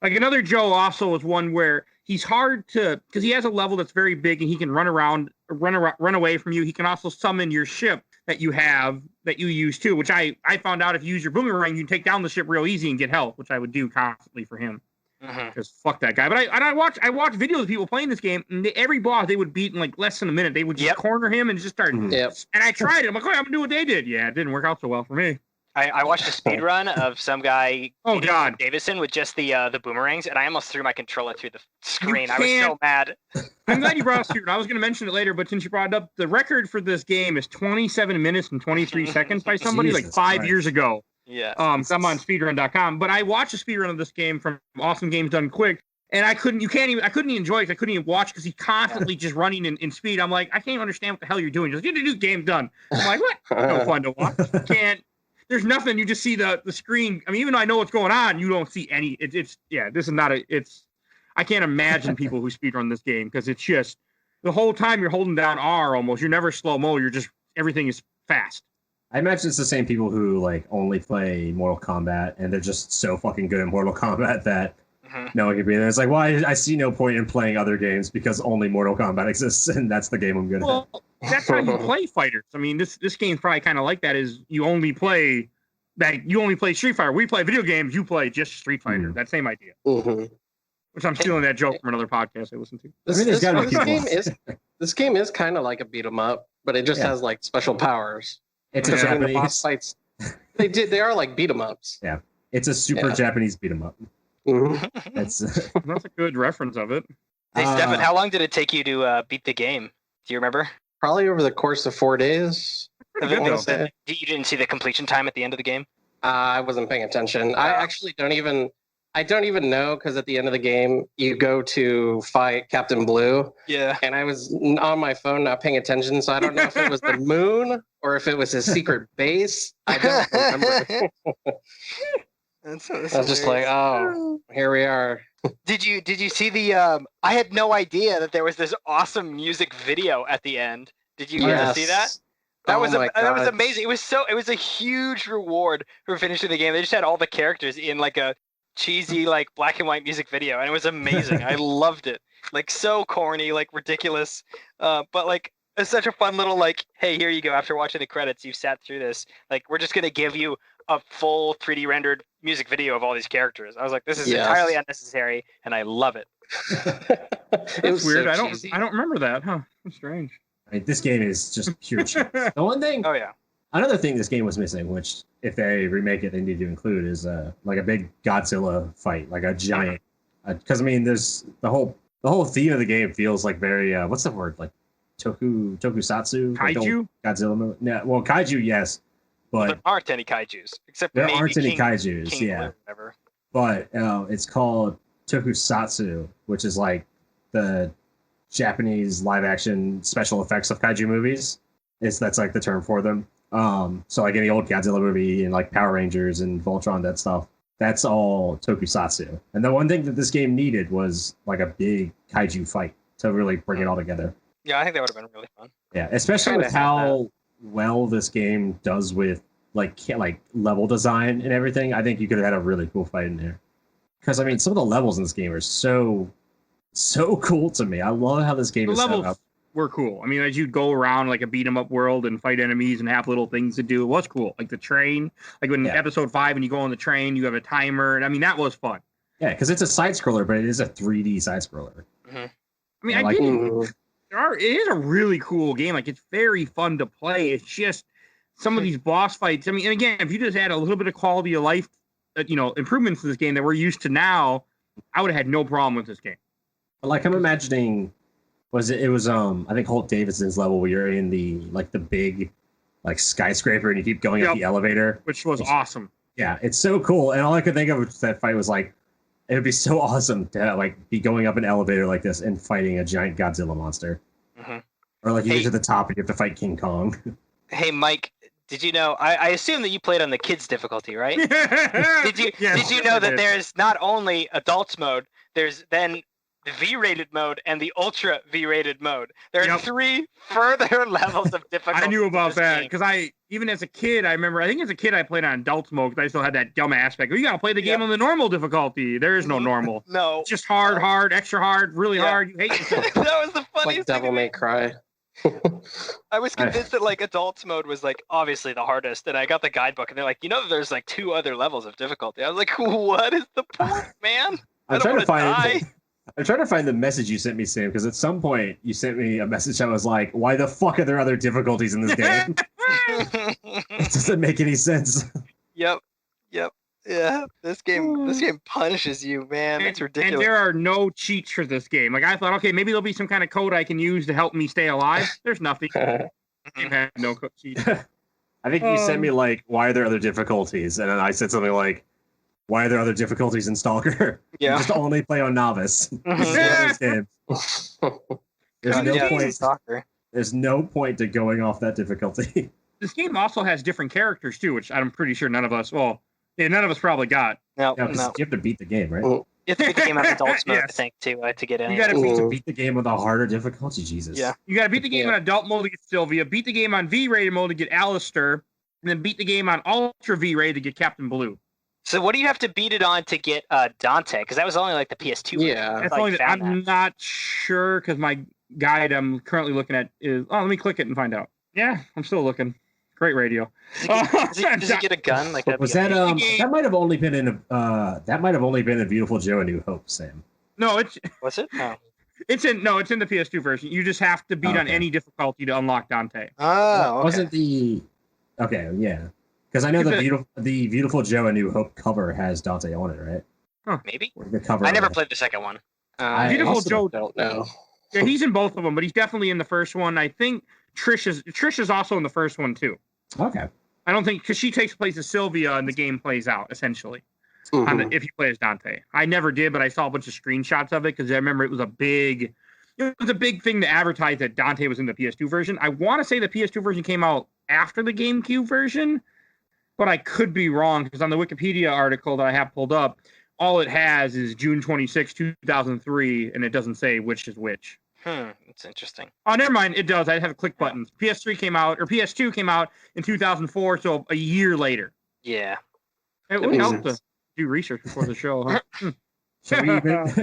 Speaker 1: Like another Joe also is one where he's hard to, because he has a level that's very big, and he can run away from you. He can also summon your ship that you have that you use too, which I found out if you use your boomerang, you can take down the ship real easy and get health, which I would do constantly for him. Because fuck that guy. But I watched videos of people playing this game, and every boss they would beat in like less than a minute. They would just corner him and just start.
Speaker 2: Yep.
Speaker 1: And I tried it. I'm like, oh, I'm gonna do what they did. Yeah, it didn't work out so well for me.
Speaker 4: I watched a speed run of some guy, Davison, with just the boomerangs, and I almost threw my controller through the screen. I was so mad.
Speaker 1: I'm glad you brought up Stuart. I was going to mention it later, but since you brought it up, the record for this game is 27 minutes and 23 seconds by somebody like 5 years ago.
Speaker 4: Yeah.
Speaker 1: I'm on speedrun.com, but I watched a speedrun of this game from Awesome Games Done Quick, and I couldn't even enjoy it because I couldn't even watch because he's constantly just running in speed. I'm like, I can't even understand what the hell you're doing. Just get the game done. I'm like, what? No fun to watch. Can't. There's nothing. You just see the screen. I mean, even though I know what's going on, you don't see any. This is not I can't imagine people who speedrun this game because it's just the whole time you're holding down R almost. You're never slow-mo. You're just, everything is fast.
Speaker 3: I imagine it's the same people who like only play Mortal Kombat and they're just so fucking good at Mortal Kombat that no one can be there. It's like, well, I see no point in playing other games because only Mortal Kombat exists and that's the game I'm good at.
Speaker 1: That's how you play fighters. I mean, this game's probably kind of like that. Is you only play Street Fighter. We play video games. You play just Street Fighter. That same idea. Which I'm stealing that joke from another podcast I listened to.
Speaker 2: This game is kind of like a beat 'em up, but it just has like special powers.
Speaker 3: It's a Japanese.
Speaker 2: The boss fights, they are like beat 'em ups.
Speaker 3: Yeah, it's a super Japanese beat 'em up.
Speaker 1: That's a good reference of it.
Speaker 4: Hey, Stefan, how long did it take you to beat the game? Do you remember?
Speaker 2: Probably over the course of 4 days.
Speaker 4: You didn't see the completion time at the end of the game?
Speaker 2: I wasn't paying attention. I actually don't even know because at the end of the game you go to fight Captain Blue.
Speaker 4: Yeah.
Speaker 2: And I was on my phone not paying attention, so I don't know if it was the moon or if it was his secret base. I don't remember.
Speaker 4: That's
Speaker 2: I was just like, oh, here we are.
Speaker 4: Did you see the? I had no idea that there was this awesome music video at the end. Did you get to see that? That was amazing. It was a huge reward for finishing the game. They just had all the characters in like a cheesy like black and white music video, and it was amazing. I loved it. Like so corny, like ridiculous, but like it's such a fun little like, hey, here you go. After watching the credits, you've sat through this. Like we're just gonna give you a full 3D rendered music video of all these characters. I was like, this is entirely unnecessary, and I love it.
Speaker 1: It was weird. So I don't remember that. Huh? That's strange.
Speaker 3: I mean, this game is just pure cheap. The one thing.
Speaker 4: Oh yeah.
Speaker 3: Another thing this game was missing, which if they remake it, they need to include, is like a big Godzilla fight, like a giant. Because I mean, there's the whole theme of the game feels like very what's the word, like tokusatsu,
Speaker 1: kaiju,
Speaker 3: Godzilla movie. No, well, kaiju, yes. But
Speaker 4: there aren't any kaijus, except
Speaker 3: there
Speaker 4: maybe
Speaker 3: aren't any kaijus,
Speaker 4: King
Speaker 3: yeah.
Speaker 4: Blue, whatever.
Speaker 3: But it's called tokusatsu, which is like the Japanese live-action special effects of kaiju movies. That's like the term for them. So like any old Godzilla movie and like Power Rangers and Voltron, that stuff. That's all tokusatsu. And the one thing that this game needed was like a big kaiju fight to really bring it all together.
Speaker 4: Yeah, I think that would have been really fun.
Speaker 3: Yeah, especially with how well this game does with like level design and everything. I think you could have had a really cool fight in there. because I mean, some of the levels in this game are so cool to me. I love how this game
Speaker 1: The
Speaker 3: is set
Speaker 1: levels
Speaker 3: up.
Speaker 1: were cool. I mean, as you'd go around like a beat 'em up world and fight enemies and have little things to do, it was cool. Like the train, like when episode 5, when you go on the train, you have a timer, and I mean that was fun.
Speaker 3: Yeah, because it's a side scroller, but it is a 3D side scroller.
Speaker 1: Mm-hmm. I mean, I get it. It is a really cool game. Like it's very fun to play. It's just some of these boss fights. I mean, and again, if you just had a little bit of quality of life, improvements to this game that we're used to now, I would have had no problem with this game.
Speaker 3: Like I'm imagining, it was I think Holt Davidson's level where you're in the big like skyscraper and you keep going up the elevator,
Speaker 1: which was awesome.
Speaker 3: Yeah, it's so cool. And all I could think of with that fight was like, it would be so awesome to like be going up an elevator like this and fighting a giant Godzilla monster, or like you get to the top and you have to fight King Kong.
Speaker 4: Hey, Mike. Did you know? I assume that you played on the kids difficulty, right? Did you know that there's not only adults mode, there's then the V-rated mode and the ultra V-rated mode. There are 3 further levels of difficulty.
Speaker 1: I knew about that because even as a kid, I think as a kid I played on adults mode because I still had that dumb aspect. You gotta play the game on the normal difficulty. There is no normal.
Speaker 4: No,
Speaker 1: it's just hard, extra hard, really hard. You hate yourself.
Speaker 4: That was the funniest.
Speaker 2: Like Devil May Cry.
Speaker 4: I was convinced that like adults mode was like obviously the hardest, and I got the guidebook and they're like, there's like 2 other levels of difficulty. I was like, what is the point, man?
Speaker 3: I'm trying to find the message you sent me, Sam, because at some point you sent me a message that was like, why the fuck are there other difficulties in this game? It doesn't make any sense.
Speaker 4: Yep. Yeah, this game punishes you, man. It's ridiculous.
Speaker 1: And there are no cheats for this game. Like I thought, okay, maybe there'll be some kind of code I can use to help me stay alive. There's nothing. You have no cheats.
Speaker 3: I think you sent me like, why are there other difficulties? And then I said something like, why are there other difficulties in Stalker?
Speaker 4: Yeah.
Speaker 3: You just only play on novice. There's no point to going off that difficulty.
Speaker 1: This game also has different characters too, which I'm pretty sure none of us probably got.
Speaker 4: No.
Speaker 3: You have to beat the game, right?
Speaker 4: You have to beat the game on adults mode, I think, to get in.
Speaker 1: You got
Speaker 3: to beat the game with a harder difficulty, Jesus.
Speaker 1: Yeah. You got to beat the game on adult mode to get Sylvia, beat the game on V-rated mode to get Alistair, and then beat the game on ultra V-rated to get Captain Blue.
Speaker 4: So what do you have to beat it on to get Dante? Because that was only like the PS2.
Speaker 2: Yeah.
Speaker 1: I'm not sure because my guide I'm currently looking at is. Oh, let me click it and find out. Yeah, I'm still looking. Great radio.
Speaker 4: Does he get a gun? Like that?
Speaker 3: Was that that might have only been in a Viewtiful Joe: A New Hope, Sam.
Speaker 1: No, it's.
Speaker 4: Was it? No.
Speaker 1: It's in the PS2 version. You just have to beat on any difficulty to unlock Dante.
Speaker 4: Oh, okay.
Speaker 3: Wasn't the? Okay, yeah. Because I know the Viewtiful Joe: A New Hope cover has Dante on it, right?
Speaker 1: Huh.
Speaker 4: Maybe.
Speaker 3: The cover.
Speaker 4: I never played the second one.
Speaker 1: Viewtiful Joe.
Speaker 2: Don't know.
Speaker 1: Yeah, he's in both of them, but he's definitely in the first one. I think Trish is also in the first one too.
Speaker 3: Okay.
Speaker 1: I don't think because she takes place as Sylvia and the game plays out essentially. If you play as Dante, I never did, but I saw a bunch of screenshots of it because I remember it was a big thing to advertise that Dante was in the PS2 version. I want to say the PS2 version came out after the GameCube version, but I could be wrong because on the Wikipedia article that I have pulled up, all it has is June 26, 2003, and it doesn't say which is which.
Speaker 4: It's interesting.
Speaker 1: Oh, never mind. It does. I have click buttons. PS2 came out in 2004, so a year later.
Speaker 4: Yeah.
Speaker 1: It would help to do research before the show, huh?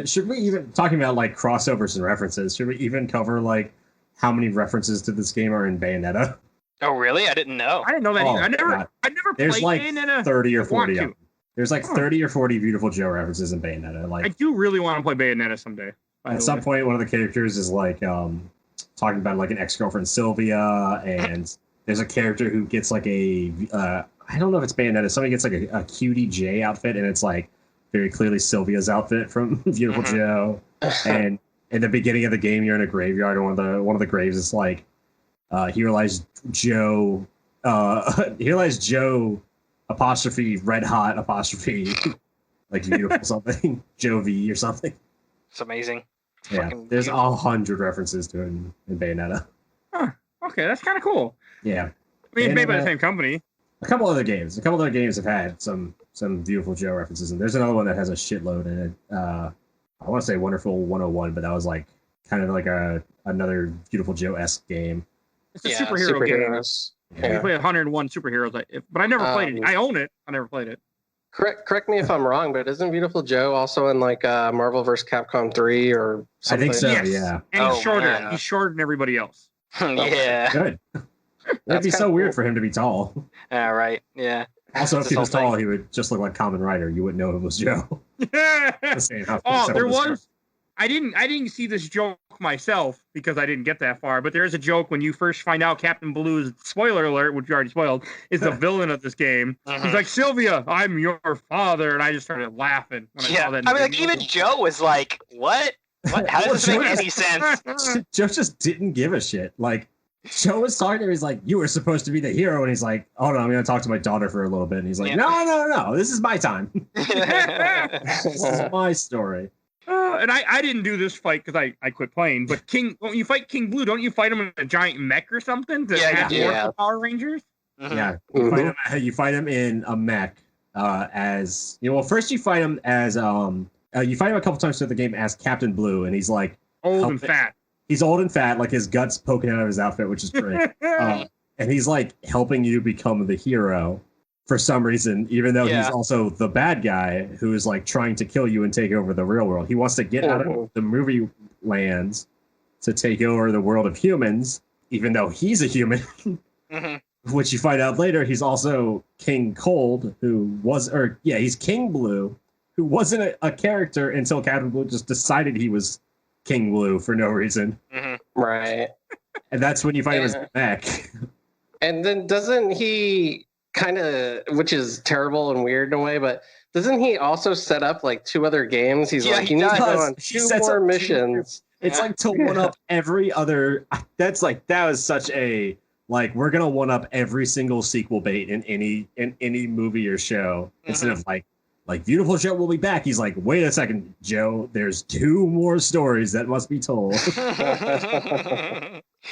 Speaker 3: Should we even talking about like crossovers and references? Should we even cover like how many references to this game are in Bayonetta?
Speaker 4: Oh, really? I didn't know.
Speaker 1: I didn't know that either. I never
Speaker 3: There's
Speaker 1: played
Speaker 3: like
Speaker 1: Bayonetta.
Speaker 3: 30 or 40 of them. There's like 30 or 40 Viewtiful Joe references in Bayonetta. Like
Speaker 1: I do really want to play Bayonetta someday.
Speaker 3: At some point, one of the characters is like talking about like an ex-girlfriend Sylvia, and there's a character who gets like a I don't know if it's Bayonetta. Somebody gets like a Cutie J outfit, and it's like very clearly Sylvia's outfit from Viewtiful Joe. And in the beginning of the game, you're in a graveyard, and one of the graves is like he realized Joe apostrophe red hot apostrophe like beautiful something Joe V or something.
Speaker 4: It's amazing.
Speaker 3: Yeah, there's 100 references to it in Bayonetta.
Speaker 1: Huh. Okay, that's kind of cool.
Speaker 3: Yeah.
Speaker 1: I mean, it's made by the same company.
Speaker 3: A couple other games have had some Viewtiful Joe references, and there's another one that has a shitload in it. I want to say Wonderful 101, but that was like kind of like another Viewtiful Joe-esque game.
Speaker 1: It's a superhero game.
Speaker 2: Yeah.
Speaker 1: We play 101 superheroes, but I never played it. I own it. I never played it.
Speaker 2: Correct me if I'm wrong, but isn't Beautiful Joe also in like Marvel vs. Capcom 3 or something?
Speaker 3: I think so.
Speaker 1: Yes.
Speaker 3: Yeah.
Speaker 1: And he's shorter.
Speaker 2: man.
Speaker 1: He's shorter than everybody else.
Speaker 4: Yeah.
Speaker 3: Good. That'd be so weird for him to be tall.
Speaker 4: Right. Yeah.
Speaker 3: Also, if
Speaker 4: This
Speaker 3: he was
Speaker 4: whole thing.
Speaker 3: tall, he would just look like Kamen Rider. You wouldn't know it was Joe. Just saying how
Speaker 1: Oh,
Speaker 3: so
Speaker 1: there
Speaker 3: bizarre.
Speaker 1: was. I didn't see this joke myself because I didn't get that far. But there is a joke when you first find out Captain Blue's, spoiler alert, which you already spoiled, is the villain of this game. He's like, Sylvia, I'm your father, and I just started laughing when I saw that.
Speaker 4: I mean, like even Joe was like, "What? What? How does this make any sense?"
Speaker 3: Joe just didn't give a shit. Like, Joe was talking to her. He's like, you were supposed to be the hero. And he's like, oh, no, I'm going to talk to my daughter for a little bit. And he's like, no. This is my time. This is my story.
Speaker 1: And I didn't do this fight because I quit playing. But when you fight King Blue, don't you fight him in a giant mech or something to have more Power Rangers?
Speaker 3: Yeah. You fight him in a mech as, well, first you fight him as, you fight him a couple times through the game as Captain Blue. And he's like,
Speaker 1: old and fat.
Speaker 3: He's old and fat, like his guts poking out of his outfit, which is great. And he's like helping you become the hero for some reason, even though he's also the bad guy who is like trying to kill you and take over the real world. He wants to get out of the movie lands to take over the world of humans, even though he's a human. Which you find out later, he's also King Cold, he's King Blue, who wasn't a character until Captain Blue just decided he was King Blue for no reason.
Speaker 2: Right.
Speaker 3: And that's when you find him as mech.
Speaker 2: And then doesn't he kind of, which is terrible and weird in a way, but doesn't he also set up like 2 other games? He's like, you need to go on 2 more missions.
Speaker 3: It's like to one up every other. That was such a, like, we're going to one up every single sequel bait in any movie or show instead of like Beautiful Joe will be back. He's like, wait a second, Joe. There's 2 more stories that must be told.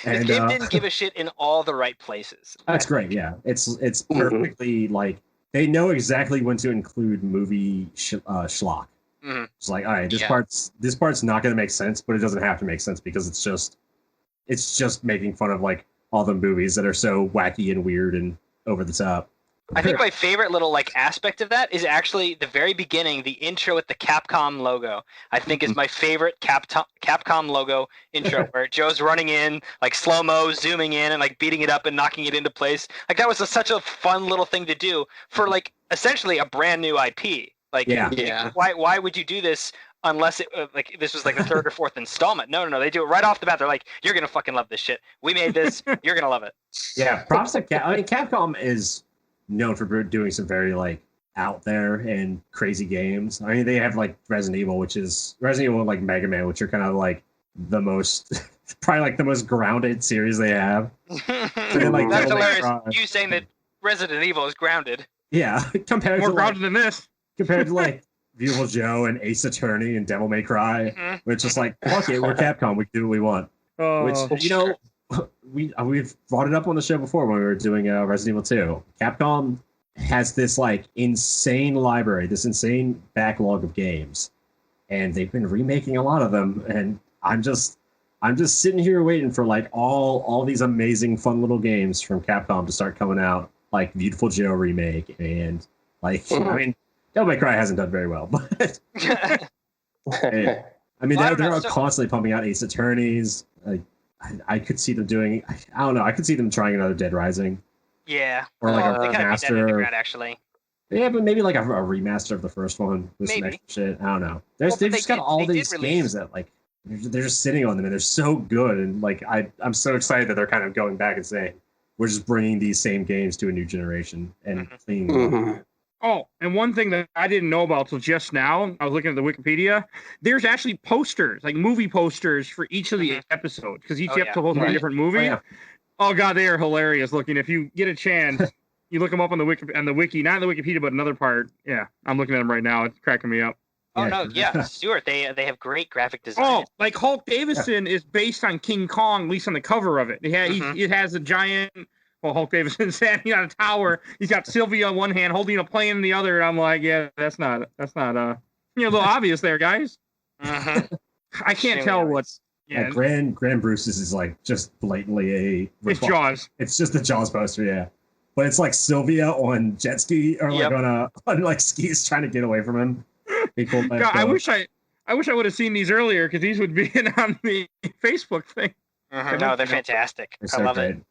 Speaker 4: And the game didn't give a shit in all the right places.
Speaker 3: That's great. Yeah, it's perfectly like they know exactly when to include movie schlock. It's like, all right, this part's not going to make sense, but it doesn't have to make sense because it's just making fun of like all the movies that are so wacky and weird and over the top.
Speaker 4: I think my favorite little like aspect of that is actually the very beginning, the intro with the Capcom logo. I think is my favorite Capcom logo intro, where Joe's running in like slow-mo, zooming in, and like beating it up and knocking it into place. Like that was such a fun little thing to do for like essentially a brand new IP. Like, why would you do this unless it like this was like the 3rd or 4th installment? No, they do it right off the bat. They're like, you're gonna fucking love this shit. We made this. You're gonna love it.
Speaker 3: Yeah, props to Capcom is known for doing some very like out there and crazy games. I mean, they have like Resident Evil and like Mega Man, which are kind of like the most probably like the most grounded series they have. Like,
Speaker 4: that's hilarious. You saying that Resident Evil is grounded.
Speaker 3: Yeah,
Speaker 1: more grounded than this.
Speaker 3: Compared to like Viewtiful Joe and Ace Attorney and Devil May Cry, which is like, fuck it, we're Capcom, we can do what we want. Which we've brought it up on the show before when we were doing Resident Evil 2. Capcom has this like insane library, this insane backlog of games, and they've been remaking a lot of them. And I'm just sitting here waiting for like all these amazing fun little games from Capcom to start coming out, like Viewtiful Joe remake and like I mean, Devil May Cry hasn't done very well, but I mean they're constantly pumping out Ace Attorneys. I could see them doing. I don't know. I could see them trying another Dead Rising.
Speaker 4: Yeah.
Speaker 3: Or like a
Speaker 4: they kind of beat that into the
Speaker 3: remaster.
Speaker 4: ground, actually.
Speaker 3: Yeah, but maybe like a remaster of the first one with some extra shit. I don't know. They've just got all these games that like they're just sitting on them and they're so good. And like I'm so excited that they're kind of going back and saying we're just bringing these same games to a new generation and cleaning them up.
Speaker 1: Oh, and one thing that I didn't know about till just now, I was looking at the Wikipedia. There's actually posters, like movie posters for each of the episodes, because each episode holds a different movie. Oh god, they are hilarious looking. If you get a chance, you look them up on the wiki, not in the Wikipedia, but another part. Yeah, I'm looking at them right now. It's cracking me up.
Speaker 4: Oh no, Stuart, they have great graphic design.
Speaker 1: Oh, like Hulk Davison is based on King Kong, at least on the cover of it. It has a giant. Well, Hulk Davison standing on a tower. He's got Sylvia on one hand, holding a plane in the other. And I'm like, yeah, that's not a little obvious there, guys. I can't tell what's.
Speaker 3: Yeah, Grand Bruce's is like just blatantly
Speaker 1: it's Jaws.
Speaker 3: It's just the Jaws poster, yeah. but it's like Sylvia on jet ski or like on like skis trying to get away from him. Be cool.
Speaker 1: God, I wish I would have seen these earlier because these would be in on the Facebook thing.
Speaker 4: No, they're fantastic.
Speaker 3: They're so
Speaker 4: I love
Speaker 3: great.
Speaker 4: it.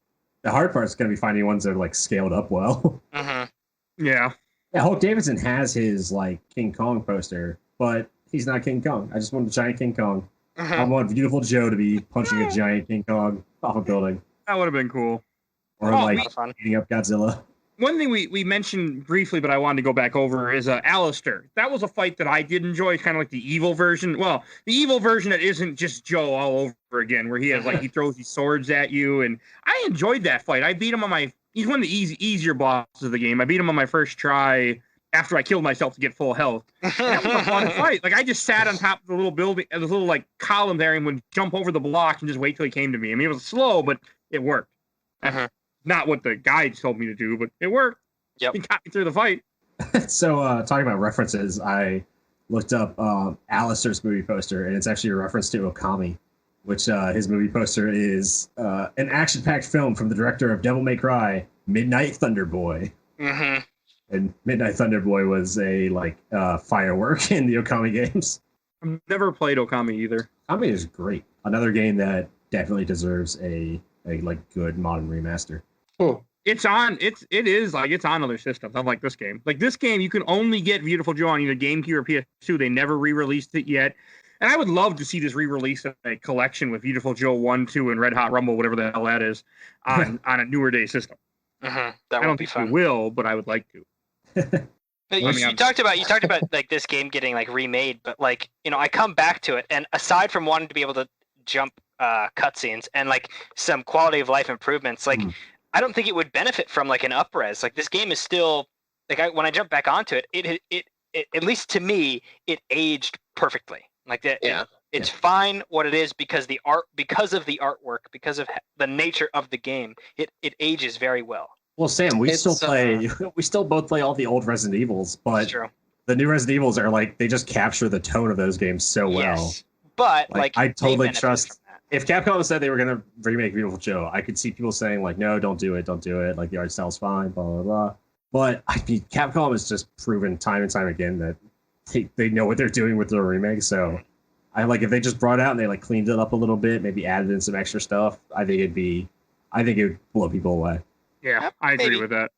Speaker 3: The hard part is going to be finding ones that are like scaled up well.
Speaker 1: Yeah.
Speaker 3: Yeah, Hulk Davidson has his like King Kong poster, but he's not King Kong. I just want a giant King Kong. I want Viewtiful Joe to be punching a giant King Kong off a building.
Speaker 1: That would have been cool.
Speaker 3: Or beating up Godzilla.
Speaker 1: One thing we mentioned briefly, but I wanted to go back over, is Alistair. That was a fight that I did enjoy, kind of like the evil version. Well, the evil version that isn't just Joe all over again, where he has he throws these swords at you, and I enjoyed that fight. I beat him on he's one of the easier bosses of the game. I beat him on my first try after I killed myself to get full health. And that was a fun fight. Like I just sat on top of the little building, the little like column there, and would jump over the blocks and just wait till he came to me. I mean, it was slow, but it worked. Not what the guides told me to do, but it worked.
Speaker 4: Yep.
Speaker 1: He got me through the fight.
Speaker 3: So, talking about references, I looked up Alistair's movie poster, and it's actually a reference to Okami, which his movie poster is an action-packed film from the director of Devil May Cry, Midnight Thunder Boy. And Midnight Thunder Boy was a firework in the Okami games.
Speaker 1: I've never played Okami either.
Speaker 3: Okami is great. Another game that definitely deserves a good modern remaster.
Speaker 1: It's on other systems, unlike this game. Like this game, you can only get Viewtiful Joe on either GameCube or PS2. They never re-released it yet. And I would love to see this re-release of a collection with Viewtiful Joe 1, 2, and Red Hot Rumble, whatever the hell that is, on a newer day system.
Speaker 4: That
Speaker 1: I don't think we will, but I would like to.
Speaker 4: You talked about like this game getting like remade, but like, you know, I come back to it, and aside from wanting to be able to jump cutscenes and like some quality of life improvements, like I don't think it would benefit from like an upres. Like this game is still like when I jump back onto it, it at least to me it aged perfectly. Like that, it's fine what it is because of the artwork, because of the nature of the game. It ages very well.
Speaker 3: Well, Sam, we still both play all the old Resident Evils, but the new Resident Evils are like they just capture the tone of those games so well.
Speaker 4: But
Speaker 3: I totally trust. If Capcom said they were going to remake Viewtiful Joe, I could see people saying like, "No, don't do it. Like the art style's fine, blah blah blah." But I mean, Capcom has just proven time and time again that they know what they're doing with their remakes. So I like if they just brought it out and they like cleaned it up a little bit, maybe added in some extra stuff. I think it would blow people away.
Speaker 1: Yeah, I agree with that.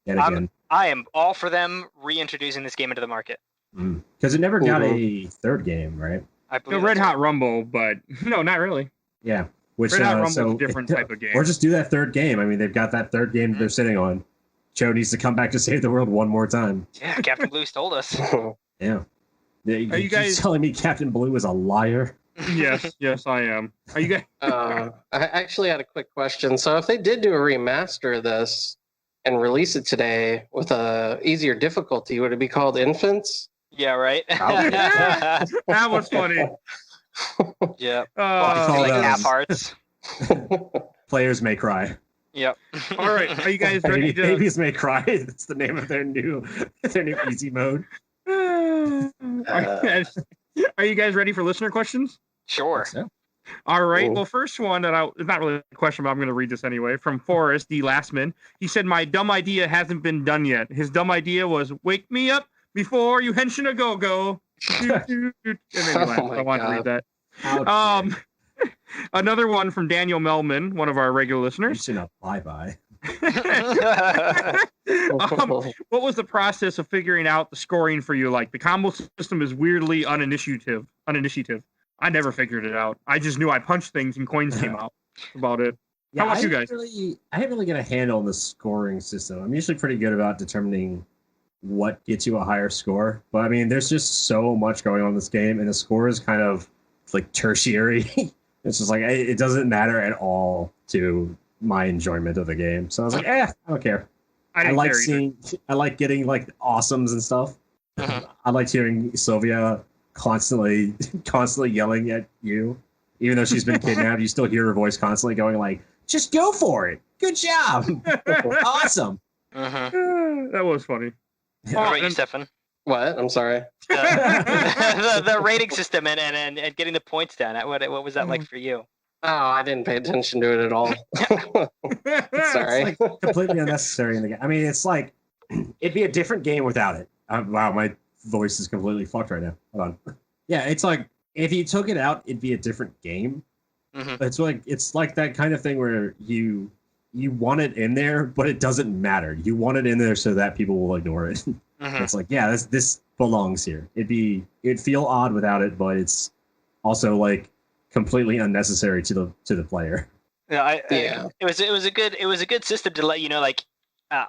Speaker 4: I am all for them reintroducing this game into the market.
Speaker 3: Because it never got a third game, right?
Speaker 4: I believe
Speaker 1: Red Hot Rumble, but no, not really.
Speaker 3: Yeah, which
Speaker 1: Red Hot Rumble's a different type of game.
Speaker 3: Or just do that third game. I mean, they've got that third game that they're sitting on. Joe needs to come back to save the world one more time.
Speaker 4: Yeah, Captain Blue's told us.
Speaker 3: Yeah.
Speaker 1: Are you guys
Speaker 3: telling me Captain Blue is a liar?
Speaker 1: Yes, I am. Are you guys?
Speaker 2: I actually had a quick question. So, if they did do a remaster of this and release it today with a easier difficulty, would it be called Infants?
Speaker 4: Yeah, right.
Speaker 1: That was funny.
Speaker 4: Yeah.
Speaker 3: Like
Speaker 4: half hearts.
Speaker 3: Players may cry.
Speaker 4: Yep.
Speaker 1: All right. Are you guys ready to?
Speaker 3: Babies may cry. That's the name of their new easy mode.
Speaker 1: Are you guys ready for listener questions?
Speaker 4: Sure.
Speaker 3: So.
Speaker 1: All right. Well, first one it's not really a question, but I'm going to read this anyway. From Forrest D. Lastman. He said, "My dumb idea hasn't been done yet. His dumb idea was wake me up before you Henshin-A-GO-GO." And then I wanted to read that. Another one from Daniel Melman, one of our regular listeners.
Speaker 3: Bye-bye.
Speaker 1: What was the process of figuring out the scoring for you? Like the combo system is weirdly uninitiative. I never figured it out. I just knew I punched things and coins came out. That's about it.
Speaker 3: Yeah,
Speaker 1: how about you guys?
Speaker 3: I didn't really get a handle on the scoring system. I'm usually pretty good about determining what gets you a higher score. But I mean, there's just so much going on in this game, and the score is kind of like tertiary. It's just like it doesn't matter at all to my enjoyment of the game. So I was like, I don't care. I like getting like awesomes and stuff. I like hearing Sylvia constantly yelling at you, even though she's been kidnapped. You still hear her voice constantly going like, "Just go for it! Good job! Awesome!"
Speaker 1: That was funny.
Speaker 4: What about you, Stefan?
Speaker 2: What? I'm sorry.
Speaker 4: The rating system and getting the points down. What was that like for you?
Speaker 2: Oh, I didn't pay attention to it at all. Sorry.
Speaker 3: It's like completely unnecessary in the game. I mean, it's like it'd be a different game without it. Wow, my voice is completely fucked right now. Hold on. Yeah, it's like if you took it out, it'd be a different game.
Speaker 4: Mm-hmm.
Speaker 3: It's like that kind of thing where you want it in there, but it doesn't matter. You want it in there so that people will ignore it.
Speaker 4: Mm-hmm.
Speaker 3: It's like, yeah, this belongs here. It'd feel odd without it, but it's also like completely unnecessary to the player.
Speaker 4: Yeah, it was a good system to let you know, like,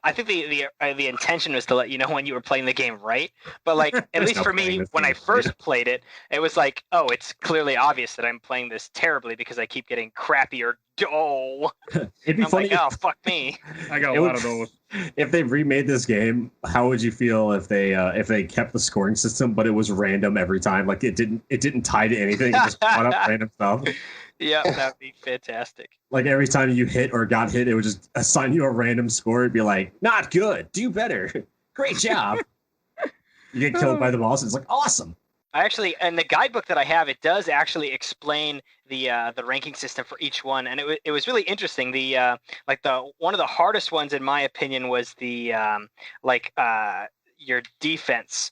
Speaker 4: I think the intention was to let you know when you were playing the game right, but like at least for me, when I first played it, it was like, oh, it's clearly obvious that I'm playing this terribly because I keep getting crappier. Oh,
Speaker 3: It'd be
Speaker 4: I'm
Speaker 3: funny.
Speaker 4: like, oh, fuck me.
Speaker 1: I got a lot of those.
Speaker 3: If they remade this game, how would you feel if they kept the scoring system, but it was random every time? Like it didn't tie to anything. It just brought up random stuff.
Speaker 4: Yeah, that'd be fantastic.
Speaker 3: Like every time you hit or got hit, it would just assign you a random score. It'd be like, not good, do better, great job. You get killed by the boss. It's like awesome.
Speaker 4: I actually, in the guidebook that I have, it does actually explain the ranking system for each one, and it was really interesting. The one of the hardest ones, in my opinion, was the your defense.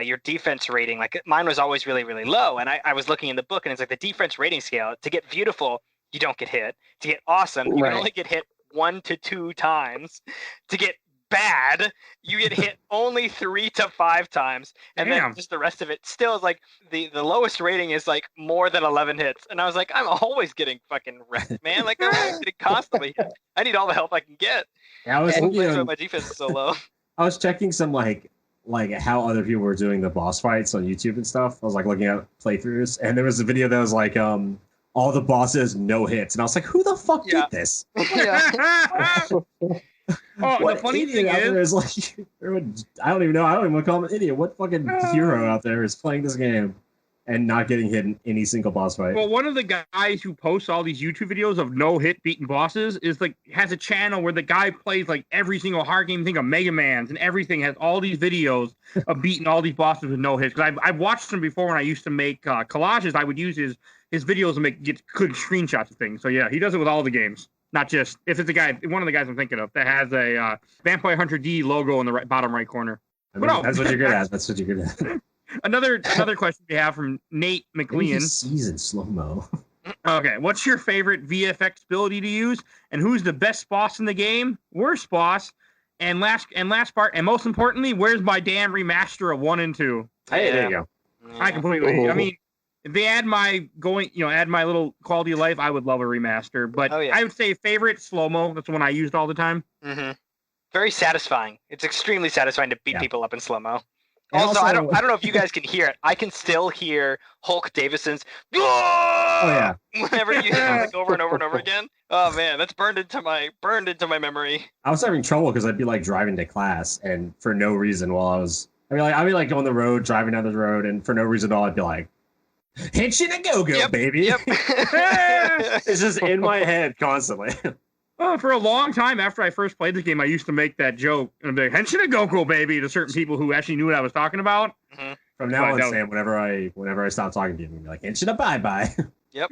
Speaker 4: Your defense rating, like mine was always really, really low. And I was looking in the book and it's like the defense rating scale. To get beautiful, you don't get hit. To get awesome, you can only get hit 1 to 2 times. To get bad, you get hit only 3 to 5 times. And then just the rest of it still is like the lowest rating is like more than 11 hits. And I was like, I'm always getting fucking wrecked, man. Like I'm getting constantly hit. I need all the help I can get.
Speaker 3: Yeah,
Speaker 4: That's why my defense is so low.
Speaker 3: I was checking some like how other people were doing the boss fights on YouTube and stuff. I was like looking at playthroughs, and there was a video that was like all the bosses no hits, and I was like, who the fuck did this?
Speaker 1: Oh, the funny thing
Speaker 3: is like, I don't even know. I don't even want to call him an idiot. What fucking hero out there is playing this game and not getting hit in any single boss fight?
Speaker 1: Well, one of the guys who posts all these YouTube videos of no hit beating bosses is like has a channel where the guy plays like every single hard game. Think of Mega Man's and everything, has all these videos of beating all these bosses with no hits. Because I've watched them before when I used to make collages. I would use his videos to get good screenshots of things. So yeah, he does it with all the games. Not just if it's a guy, one of the guys I'm thinking of that has a Vampire Hunter D logo in the bottom right corner.
Speaker 3: I mean, that's what you're good at. That's what you're good at.
Speaker 1: Another question we have from Nate McLean.
Speaker 3: Season slow-mo.
Speaker 1: Okay, what's your favorite VFX ability to use, and who's the best boss in the game, worst boss, and last part, and most importantly, where's my damn remaster of 1 and 2?
Speaker 3: Hey, there you go.
Speaker 1: I completely. I mean, if they add my little quality of life, I would love a remaster. But I would say favorite slow-mo. That's the one I used all the time.
Speaker 4: Mm-hmm. Very satisfying. It's extremely satisfying to beat people up in slow-mo.
Speaker 3: Also,
Speaker 4: I don't know if you guys can hear it. I can still hear Hulk Davison's whenever you hear it like over and over and over again. Oh man, that's burned into my memory.
Speaker 3: I was having trouble because I'd be like driving to class, and for no reason I'd be like on the road, driving down the road, and for no reason at all I'd be like, Henshin-A-GO-GO, baby.
Speaker 4: Yep.
Speaker 3: It's just in my head constantly.
Speaker 1: Oh, for a long time after I first played this game, I used to make that joke and be like, Henshin-A-GO-GO, baby, to certain people who actually knew what I was talking about.
Speaker 4: Mm-hmm.
Speaker 3: From now on, Sam, whenever I stop talking to you, I'm gonna be like, Henshin-A-bye-bye.
Speaker 4: Yep.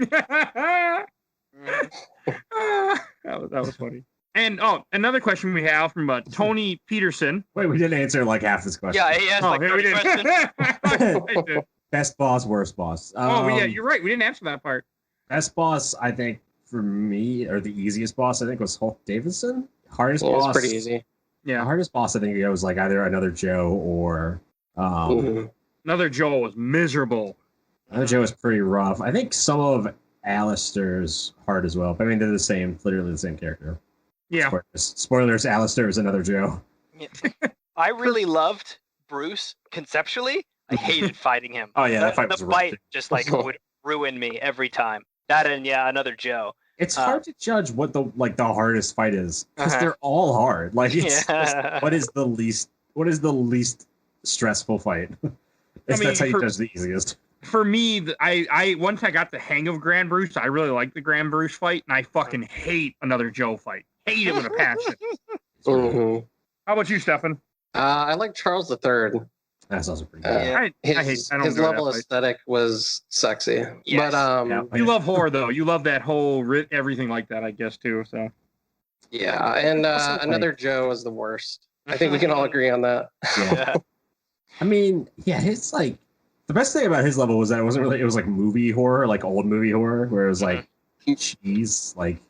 Speaker 1: That was funny. And another question we have from Tony Peterson.
Speaker 3: Wait, we didn't answer like half this question.
Speaker 4: Yeah, he asked like 30 questions.
Speaker 3: Best boss, worst boss.
Speaker 1: Yeah, you're right. We didn't answer that part.
Speaker 3: Best boss, I think, for me, or the easiest boss, I think, was Hulk Davison. Hardest boss.
Speaker 2: It was pretty easy.
Speaker 3: Yeah, hardest boss, I think, it was like either another Joe or
Speaker 1: Another Joe was miserable.
Speaker 3: Another Joe was pretty rough. I think some of Alistair's hard as well. But I mean, they're literally the same character.
Speaker 1: Yeah.
Speaker 3: Spoilers, Alistair is another Joe.
Speaker 4: I really loved Bruce conceptually. I hated fighting him.
Speaker 3: Oh yeah, that fight was
Speaker 4: the fight just like would ruin me every time. That and another Joe.
Speaker 3: It's hard to judge what the hardest fight is because they're all hard. Like it's just, what is the least stressful fight? That's how you judge the easiest.
Speaker 1: For me, I once I got the hang of Grand Bruce, I really like the Grand Bruce fight, and I fucking hate another Joe fight. Hate it with a passion.
Speaker 2: Mm-hmm.
Speaker 1: How about you, Stefan?
Speaker 2: I like Charles III.
Speaker 3: That's also pretty good.
Speaker 2: His,
Speaker 1: I don't
Speaker 2: his
Speaker 1: know
Speaker 2: level
Speaker 1: that,
Speaker 2: aesthetic was sexy.
Speaker 4: Yes.
Speaker 2: But
Speaker 1: you love horror though. You love that whole everything like that, I guess too. So
Speaker 2: yeah, and
Speaker 3: Also,
Speaker 2: another Joe is the worst. I think we can all agree on that.
Speaker 3: Yeah. I mean, yeah, it's like the best thing about his level was that it wasn't really. It was like movie horror, like old movie horror, where it was like, geez, like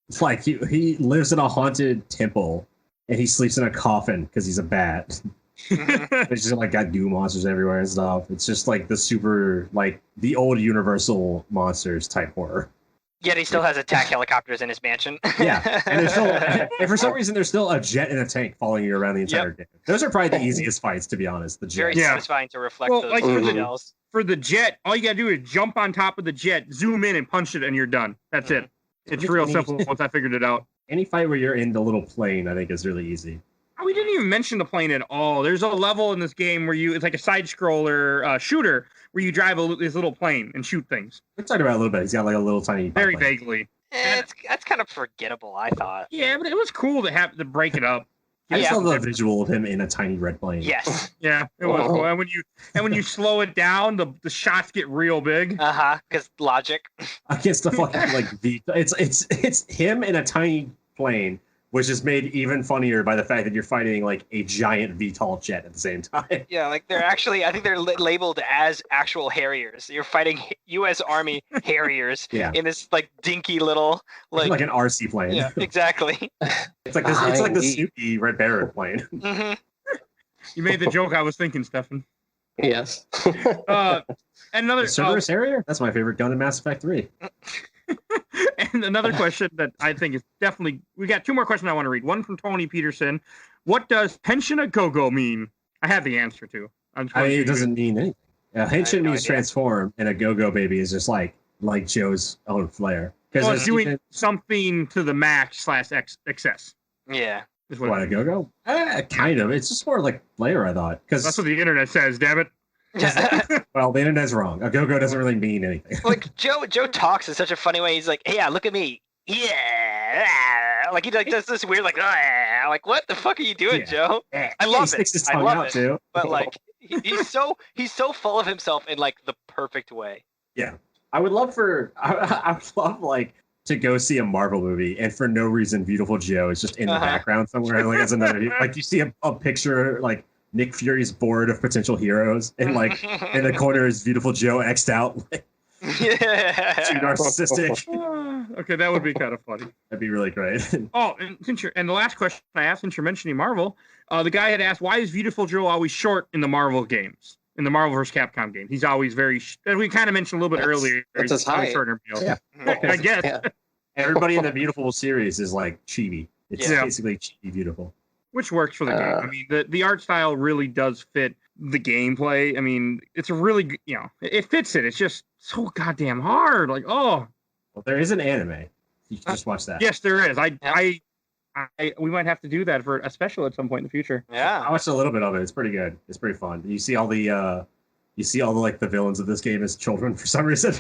Speaker 3: it's like he lives in a haunted temple and he sleeps in a coffin because he's a bat. It's just like got goo monsters everywhere and stuff. It's just like the super like the old Universal monsters type horror.
Speaker 4: Yet he still has attack helicopters in his mansion.
Speaker 3: Yeah, and there's still, and for some reason, there's still a jet and a tank following you around the entire game. Those are probably the easiest fights, to be honest. The jet.
Speaker 4: Very satisfying to reflect those
Speaker 1: like
Speaker 4: details.
Speaker 1: for the jet, all you gotta do is jump on top of the jet, zoom in, and punch it, and you're done. That's it. It's real simple once I figured it out.
Speaker 3: Any fight where you're in the little plane, I think, is really easy.
Speaker 1: Oh, we didn't even mention the plane at all. There's a level in this game where it's like a side scroller shooter where you drive this little plane and shoot things.
Speaker 3: We talked about it a little bit. He's got like a little tiny.
Speaker 1: Very
Speaker 3: biplane.
Speaker 1: vaguely.
Speaker 4: That's kind of forgettable, I thought.
Speaker 1: Yeah, but it was cool to have to break it up.
Speaker 3: I just love the visual of him in a tiny red plane.
Speaker 4: Yes.
Speaker 1: Yeah, it was cool. And when you slow it down, the shots get real big.
Speaker 4: Because logic.
Speaker 3: Against the fucking like it's him in a tiny plane, which is made even funnier by the fact that you're fighting like a giant VTOL jet at the same time.
Speaker 4: Yeah, like they're actually, I think they're labeled as actual Harriers. You're fighting U.S. Army Harriers in this like dinky little
Speaker 3: like an RC plane.
Speaker 4: Yeah, exactly.
Speaker 3: It's like this. It's like the Snoopy Red Baron plane.
Speaker 4: Mm-hmm.
Speaker 1: You made the joke I was thinking, Stefan.
Speaker 2: Yes.
Speaker 1: And another
Speaker 3: Cerberus Harrier. That's my favorite gun in Mass Effect 3.
Speaker 1: And another question that I think is definitely... We got two more questions I want to read. One from Tony Peterson. What does Henshin-A-GO-GO mean? I have the answer to.
Speaker 3: I mean, it doesn't mean anything. Henshin means transform, and a go-go baby is just like Joe's own flair.
Speaker 1: Well, it's doing something to the max / excess.
Speaker 4: Yeah.
Speaker 1: Is
Speaker 3: what a go-go? Kind of. It's just more like flair, I thought.
Speaker 1: That's what the internet says, damn it.
Speaker 3: Well, the internet's wrong. A go-go doesn't really mean anything.
Speaker 4: Like Joe talks in such a funny way. He's like, "Hey, yeah, look at me, yeah." Like he does this weird like what the fuck are you doing, Joe? I love it. I love it. Too. But like he's so full of himself in like the perfect way.
Speaker 3: Yeah, I would love like to go see a Marvel movie, and for no reason, Viewtiful Joe is just in the background somewhere. Like as another, like you see a picture like Nick Fury's board of potential heroes, and like in the corner is Viewtiful Joe X'd out. Like, too narcissistic.
Speaker 1: Okay, that would be kind of funny.
Speaker 3: That'd be really great.
Speaker 1: Oh, and the last question I asked, since you're mentioning Marvel, the guy had asked, why is Viewtiful Joe always short in the Marvel games? In the Marvel vs. Capcom game, he's always very. We kind of mentioned a little bit earlier.
Speaker 2: That's his height.
Speaker 3: Yeah.
Speaker 1: I guess.
Speaker 2: Yeah.
Speaker 3: Everybody in the Viewtiful series is like chibi. It's basically chibi beautiful.
Speaker 1: Which works for the game. I mean, the art style really does fit the gameplay. I mean, it's a really, it fits it. It's just so goddamn hard. Like, oh.
Speaker 3: Well, there is an anime. You can just watch that.
Speaker 1: Yes, there is. We might have to do that for a special at some point in the future.
Speaker 4: Yeah.
Speaker 3: I watched a little bit of it. It's pretty good. It's pretty fun. You see all the like the villains of this game as children for some reason.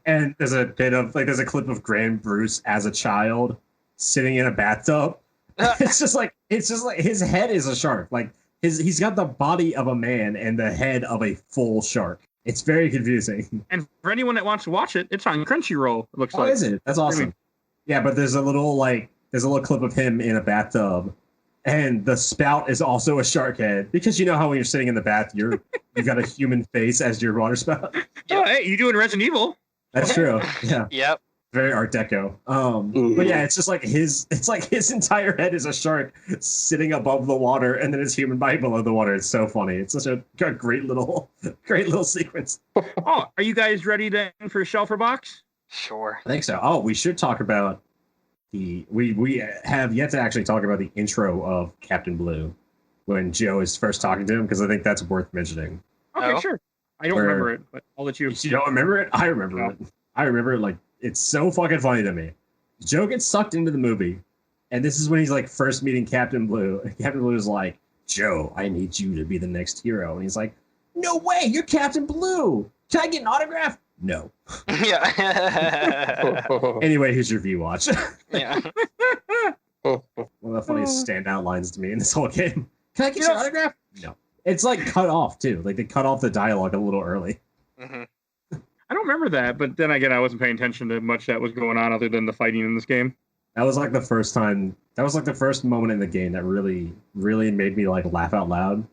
Speaker 3: And there's a bit of there's a clip of Grand Bruce as a child sitting in a bathtub. It's just like his head is a shark. Like he's got the body of a man and the head of a full shark. It's very confusing.
Speaker 1: And for anyone that wants to watch it, it's on Crunchyroll. It looks like.
Speaker 3: Oh, is it? That's awesome. Yeah, but there's a little clip of him in a bathtub, and the spout is also a shark head, because you know how when you're sitting in the bath, you've got a human face as your water spout.
Speaker 1: Oh, hey, you doing Resident Evil?
Speaker 3: That's true. Yeah.
Speaker 4: Yep.
Speaker 3: Very Art Deco. But yeah, it's just like his entire head is a shark sitting above the water, and then his human body below the water. It's so funny. It's such a great little sequence.
Speaker 1: Oh, are you guys ready to end for Shelf or Box?
Speaker 4: Sure.
Speaker 3: I think so. Oh, we should talk about we have yet to actually talk about the intro of Captain Blue when Joe is first talking to him, because I think that's worth mentioning.
Speaker 1: Okay, sure. I don't remember it, but I'll let you.
Speaker 3: You don't remember it? I remember it. I remember it. Like, it's so fucking funny to me. Joe gets sucked into the movie, and this is when he's like first meeting Captain Blue. And Captain Blue is like, "Joe, I need you to be the next hero." And he's like, "No way, you're Captain Blue. Can I get an autograph?" No.
Speaker 4: Yeah.
Speaker 3: Anyway, here's your view watch.
Speaker 4: Yeah.
Speaker 3: One of the funniest standout lines to me in this whole game. Can I get your autograph? No. It's like cut off too. Like they cut off the dialogue a little early.
Speaker 4: Mm-hmm.
Speaker 1: I don't remember that, but then again, I wasn't paying attention to much that was going on other than the fighting in this game.
Speaker 3: That was like the first time. That was like the first moment in the game that really, really made me like laugh out loud,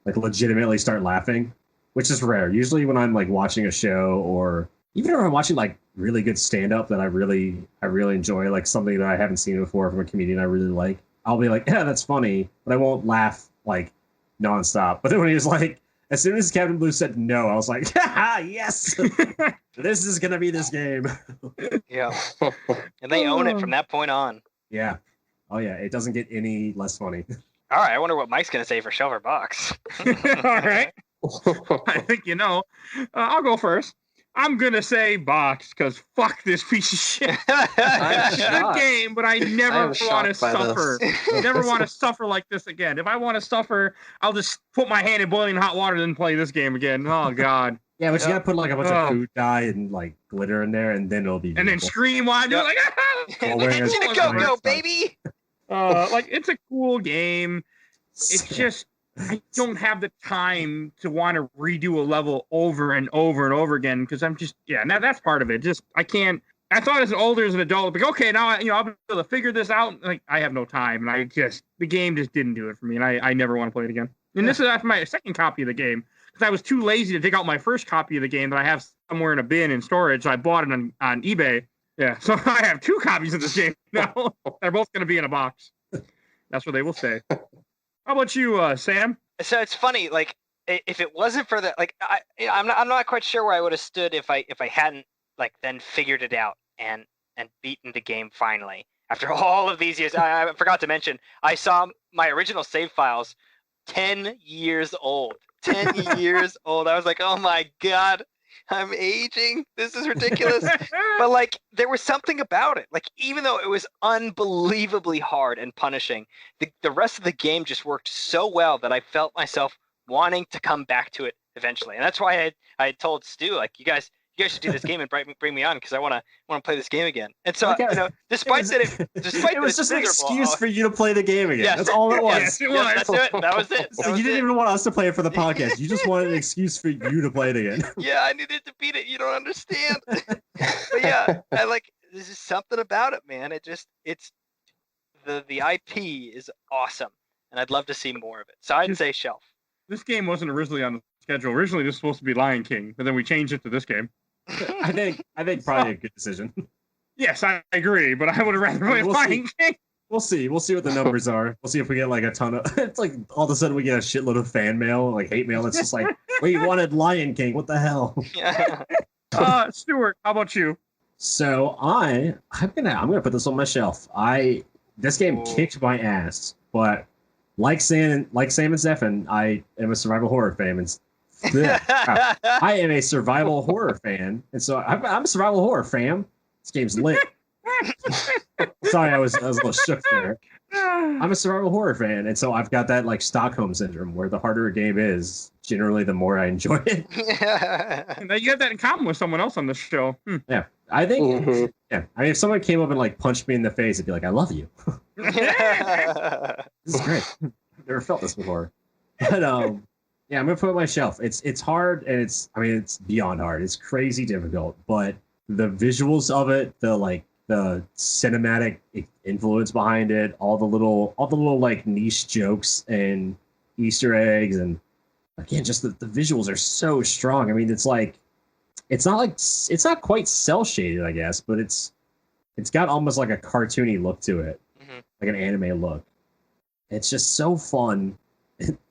Speaker 3: like legitimately start laughing, which is rare. Usually, when I'm like watching a show or even if I'm watching like really good stand up that I really enjoy, like something that I haven't seen before from a comedian I really like, I'll be like, yeah, that's funny, but I won't laugh like nonstop. But then when he was like, as soon as Captain Blue said no, I was like, haha, yes, this is gonna be this game.
Speaker 4: Yeah, and they own it from that point on.
Speaker 3: Yeah. Oh yeah, it doesn't get any less funny.
Speaker 4: All right, I wonder what Mike's gonna say for Shelf or Box.
Speaker 1: All right. I think you know. I'll go first. I'm gonna say Box because fuck this piece of shit. It's a good game, but I never want to suffer. Never want to suffer like this again. If I want to suffer, I'll just put my hand in boiling hot water and play this game again. Oh god.
Speaker 3: Yeah, but you gotta put like a bunch of food dye and like glitter in there, and then it'll be beautiful.
Speaker 1: And then scream while I do it like
Speaker 4: Henshin-A-GO-GO, baby.
Speaker 1: Like it's a cool game. It's just I don't have the time to want to redo a level over and over and over again because I'm just that's part of it. Just I can't. I thought as an adult, like okay, now I'll be able to figure this out. Like I have no time, and the game just didn't do it for me, and I never want to play it again. And this is after my second copy of the game because I was too lazy to take out my first copy of the game that I have somewhere in a bin in storage. So I bought it on eBay. Yeah, so I have 2 copies of this game now. They're both going to be in a box. That's what they will say. How about you, Sam?
Speaker 4: So it's funny, like if it wasn't for the like, I'm not quite sure where I would have stood if I hadn't like then figured it out and beaten the game finally after all of these years. I forgot to mention I saw my original save files 10 years old. 10 years old. I was like, oh my god, I'm aging. This is ridiculous. But like there was something about it. Like even though it was unbelievably hard and punishing, the rest of the game just worked so well that I felt myself wanting to come back to it eventually. And that's why I had told Stu, like, you guys should do this game and bring me on because I want to play this game again. And so despite
Speaker 3: it was just an excuse for you to play the game again.
Speaker 4: Yes,
Speaker 3: that's all it was.
Speaker 4: Yes, that's it. That was it.
Speaker 3: So you didn't even want us to play it for the podcast. You just wanted an excuse for you to play it again.
Speaker 4: Yeah, I needed to beat it. You don't understand. But yeah, there's just something about it, man. It's the IP is awesome, and I'd love to see more of it. So I'd say Shelf.
Speaker 1: This game wasn't originally on the schedule. Originally, this was supposed to be Lion King, but then we changed it to this game.
Speaker 3: I think probably a good decision.
Speaker 1: Yes, I agree, but I would have rather played Lion King.
Speaker 3: We'll see what the numbers are. We'll see if we get like a ton of. It's like all of a sudden we get a shitload of fan mail, like hate mail. That's just like, we wanted Lion King. What the hell?
Speaker 4: Yeah.
Speaker 1: Stuart, how about you?
Speaker 3: So I'm gonna put this on my shelf. This game kicked my ass, but like Sam and Stefan, I am a survival horror fan. And I am a survival horror fan, and so I'm a survival horror fan. This game's lit. Sorry, I was a little shook there. I'm a survival horror fan, and so I've got that like Stockholm syndrome, where the harder a game is, generally the more I enjoy it.
Speaker 1: Now you have that in common with someone else on the show.
Speaker 3: Yeah, I think. Mm-hmm. Yeah, I mean, if someone came up and like punched me in the face, I'd be like, "I love you." This is great. Never felt this before, but yeah, I'm gonna put it on my shelf. It's hard, and it's beyond hard. It's crazy difficult, but the visuals of it, the cinematic influence behind it, all the little like niche jokes and Easter eggs, and again, just the visuals are so strong. I mean, it's not quite cel shaded, I guess, but it's got almost like a cartoony look to it, like an anime look. It's just so fun.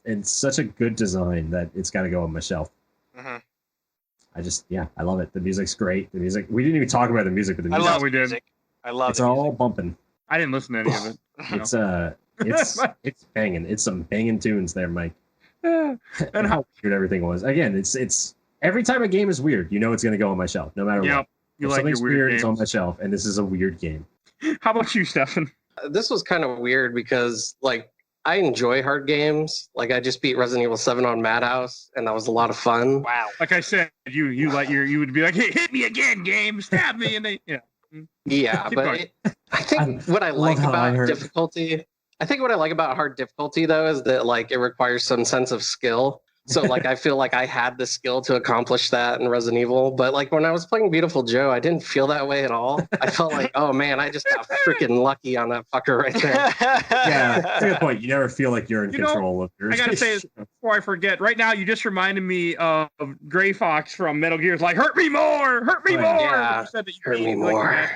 Speaker 3: And such a good design that it's got to go on my shelf.
Speaker 4: Mm-hmm.
Speaker 3: I love it. The music's great. The music, we didn't even talk about the music, but the music,
Speaker 1: we did.
Speaker 4: Music. I love it.
Speaker 3: It's all bumping.
Speaker 1: I didn't listen to any of it.
Speaker 3: It's banging. It's some banging tunes there, Mike. And how weird everything was. Again, it's every time a game is weird, you know it's going to go on my shelf, no matter what.
Speaker 1: You
Speaker 3: if
Speaker 1: like
Speaker 3: something's
Speaker 1: your weird games.
Speaker 3: It's on my shelf, and this is a weird game.
Speaker 1: How about you, Stefan?
Speaker 2: This was kind of weird because, like, I enjoy hard games. Like, I just beat Resident Evil 7 on Madhouse, and that was a lot of fun.
Speaker 4: Wow.
Speaker 1: Like I said, you would be like, hey, hit me again, game, stab me, and they,
Speaker 2: Yeah, but I think what I like about difficulty I think what I like about hard difficulty though is that like it requires some sense of skill. So like I feel like I had the skill to accomplish that in Resident Evil, but like when I was playing Beautiful Joe, I didn't feel that way at all. I felt like, oh man, I just got freaking lucky on that fucker right there.
Speaker 3: Yeah, that's a good point. You never feel like you're in control of yours.
Speaker 1: I gotta say this before I forget. Right now, you just reminded me of Gray Fox from Metal Gear's like, "Hurt me more, hurt me more."
Speaker 2: Yeah,
Speaker 1: You said that you
Speaker 2: hurt me more.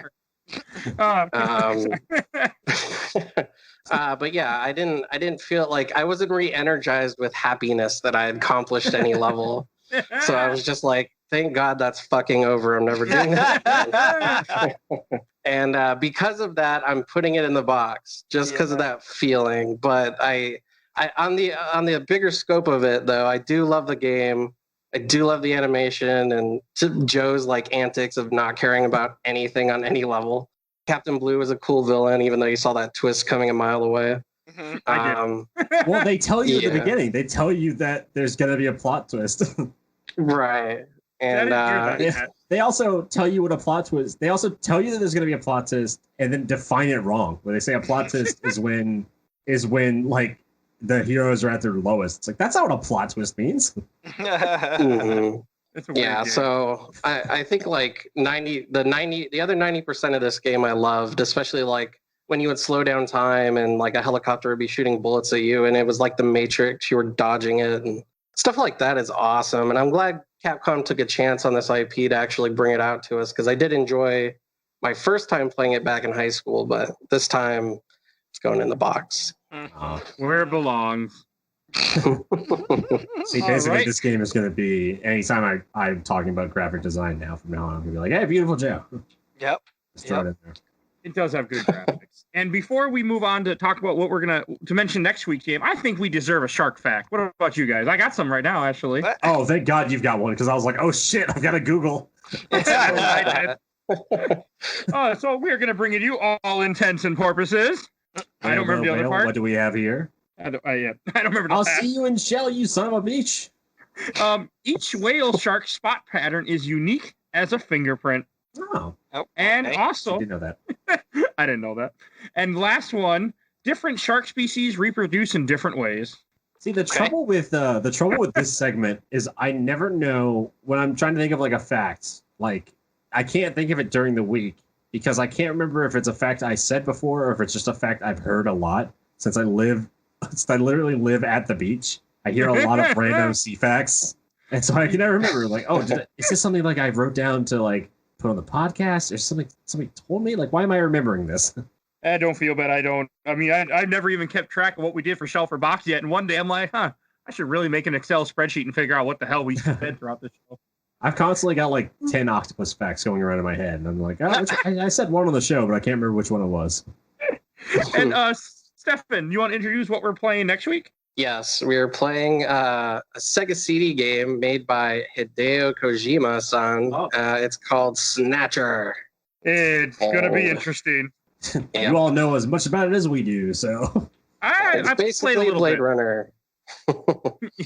Speaker 2: But yeah, I didn't feel like I wasn't re-energized with happiness that I had accomplished any level. So I was just like, thank God that's fucking over. I'm never doing that. And because of that, I'm putting it in the box just because of that feeling. But I on the bigger scope of it, though, I do love the game. I do love the animation and Joe's like antics of not caring about anything on any level. Captain Blue is a cool villain, even though you saw that twist coming a mile away.
Speaker 3: Well, they tell you at the beginning. They tell you that there's going to be a plot twist.
Speaker 2: Right. And
Speaker 3: they also tell you what a plot twist. They also tell you that there's going to be a plot twist, and then define it wrong. Where they say a plot twist is when like the heroes are at their lowest. It's like that's not what a plot twist means.
Speaker 2: Mm-hmm. Yeah, so I think like the other 90% of this game I loved, especially like when you would slow down time and like a helicopter would be shooting bullets at you and it was like the Matrix, you were dodging it and stuff like that is awesome. And I'm glad Capcom took a chance on this IP to actually bring it out to us because I did enjoy my first time playing it back in high school, but this time it's going in the box.
Speaker 1: Where it belongs.
Speaker 3: See, basically, this game is going to be anytime I'm talking about graphic design now. From now on, I'm going to be like, "Hey, Beautiful Joe."
Speaker 4: Yep.
Speaker 3: Just throw it in there.
Speaker 1: It does have good graphics. And before we move on to talk about what we're gonna mention next week's game, I think we deserve a shark fact. What about you guys? I got some right now, actually.
Speaker 3: Oh, thank God you've got one because I was like, "Oh shit, I've got to Google."
Speaker 1: So we're gonna bring it you all intents and purposes. I don't remember the other part.
Speaker 3: What do we have here?
Speaker 1: I don't remember.
Speaker 3: I'll see you in shell, you son of a bitch.
Speaker 1: Each whale shark spot pattern is unique as a fingerprint.
Speaker 3: Oh,
Speaker 1: and also,
Speaker 3: I didn't know that.
Speaker 1: I didn't know that. And last one: different shark species reproduce in different ways.
Speaker 3: See, the trouble with this segment is I never know when I'm trying to think of like a fact. Like I can't think of it during the week because I can't remember if it's a fact I said before or if it's just a fact I've heard a lot since I literally live at the beach. I hear a lot of random sea facts. And so I can never remember, like, oh, is this something like I wrote down to like put on the podcast or something somebody told me? Like, why am I remembering this?
Speaker 1: I don't feel bad. I've never even kept track of what we did for Shelf or Box yet. And one day I'm like, I should really make an Excel spreadsheet and figure out what the hell we said throughout the show.
Speaker 3: I've constantly got like 10 octopus facts going around in my head. And I'm like, I said one on the show, but I can't remember which one it was.
Speaker 1: And Stefan, you want to introduce what we're playing next week?
Speaker 2: Yes, we are playing a Sega CD game made by Hideo Kojima-san. It's called Snatcher.
Speaker 1: It's going to be interesting.
Speaker 3: You all know as much about it as we do, so.
Speaker 2: It's basically played a little Blade Runner.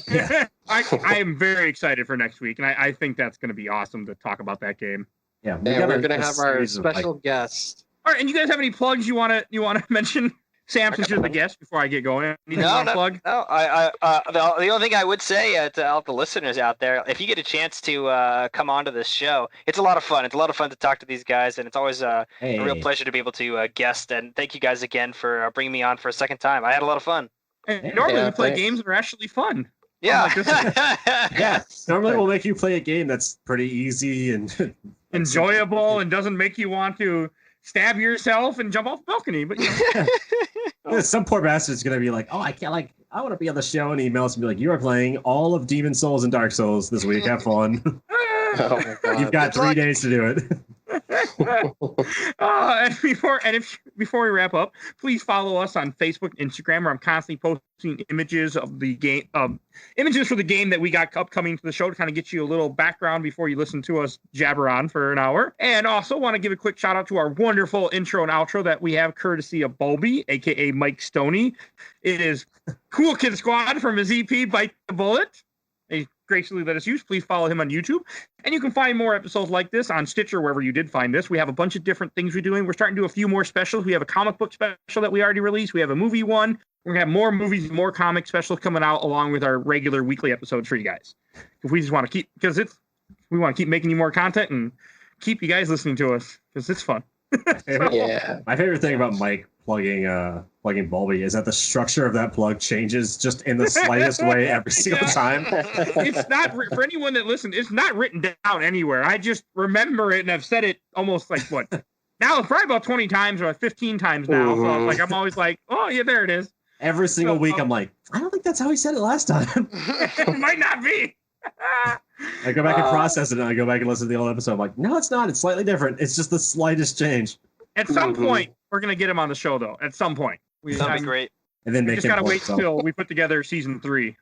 Speaker 1: Yeah. I am very excited for next week, and I think that's going to be awesome to talk about that game.
Speaker 3: Yeah,
Speaker 2: we're going to have our special guest.
Speaker 1: All right, and you guys have any plugs you want to mention? Sam, since you're the guest, before I get going, plug?
Speaker 4: No. The only thing I would say to all the listeners out there, if you get a chance to come onto this show, it's a lot of fun. It's a lot of fun to talk to these guys, and it's always a real pleasure to be able to guest. And thank you guys again for bringing me on for a second time. I had a lot of fun.
Speaker 1: And normally we play games that are actually fun.
Speaker 4: Yeah.
Speaker 3: Yeah. Normally we'll make you play a game that's pretty easy and
Speaker 1: enjoyable and doesn't make you want to stab yourself and jump off the balcony. But
Speaker 3: some poor bastard's gonna be like, "Oh, I can't I want to be on the show," and email us and be like, "You are playing all of Demon Souls and Dark Souls this week. Have fun."
Speaker 2: Oh my God.
Speaker 3: You've got 3 days to do it.
Speaker 1: And before we wrap up, please follow us on Facebook and Instagram, where I'm constantly posting images of the game, images for the game that we got upcoming to the show to kind of get you a little background before you listen to us jabber on for an hour. And also want to give a quick shout out to our wonderful intro and outro that we have courtesy of Bulby, aka Mike Stoney. It is Cool Kid Squad from his EP Bite the Bullet. A graciously let us use, please follow him on YouTube. And you can find more episodes like this on Stitcher, wherever you did find this. We have a bunch of different things we're doing. We're starting to do a few more specials. We have a comic book special that we already released. We have a movie one. We're going to have more movies, more comic specials coming out along with our regular weekly episodes for you guys. If we just want to keep, we want to keep making you more content and keep you guys listening to us because it's fun.
Speaker 3: My favorite thing about Mike plugging Bulby is that the structure of that plug changes just in the slightest way every single time.
Speaker 1: It's not, for anyone that listens, it's not written down anywhere. I just remember it, and I've said it almost like, what? Now it's probably about 20 times or 15 times now. So like, I'm always like, oh, yeah, there it is.
Speaker 3: Every single week, I'm like, I don't think that's how he said it last time.
Speaker 1: It might not be.
Speaker 3: I go back and process it, and I go back and listen to the old episode. I'm like, no, it's not. It's slightly different. It's just the slightest change.
Speaker 1: At some point, we're going to get him on the show, though. At some point.
Speaker 4: That'd be great.
Speaker 3: And then
Speaker 1: we just got to wait till we put together season 3.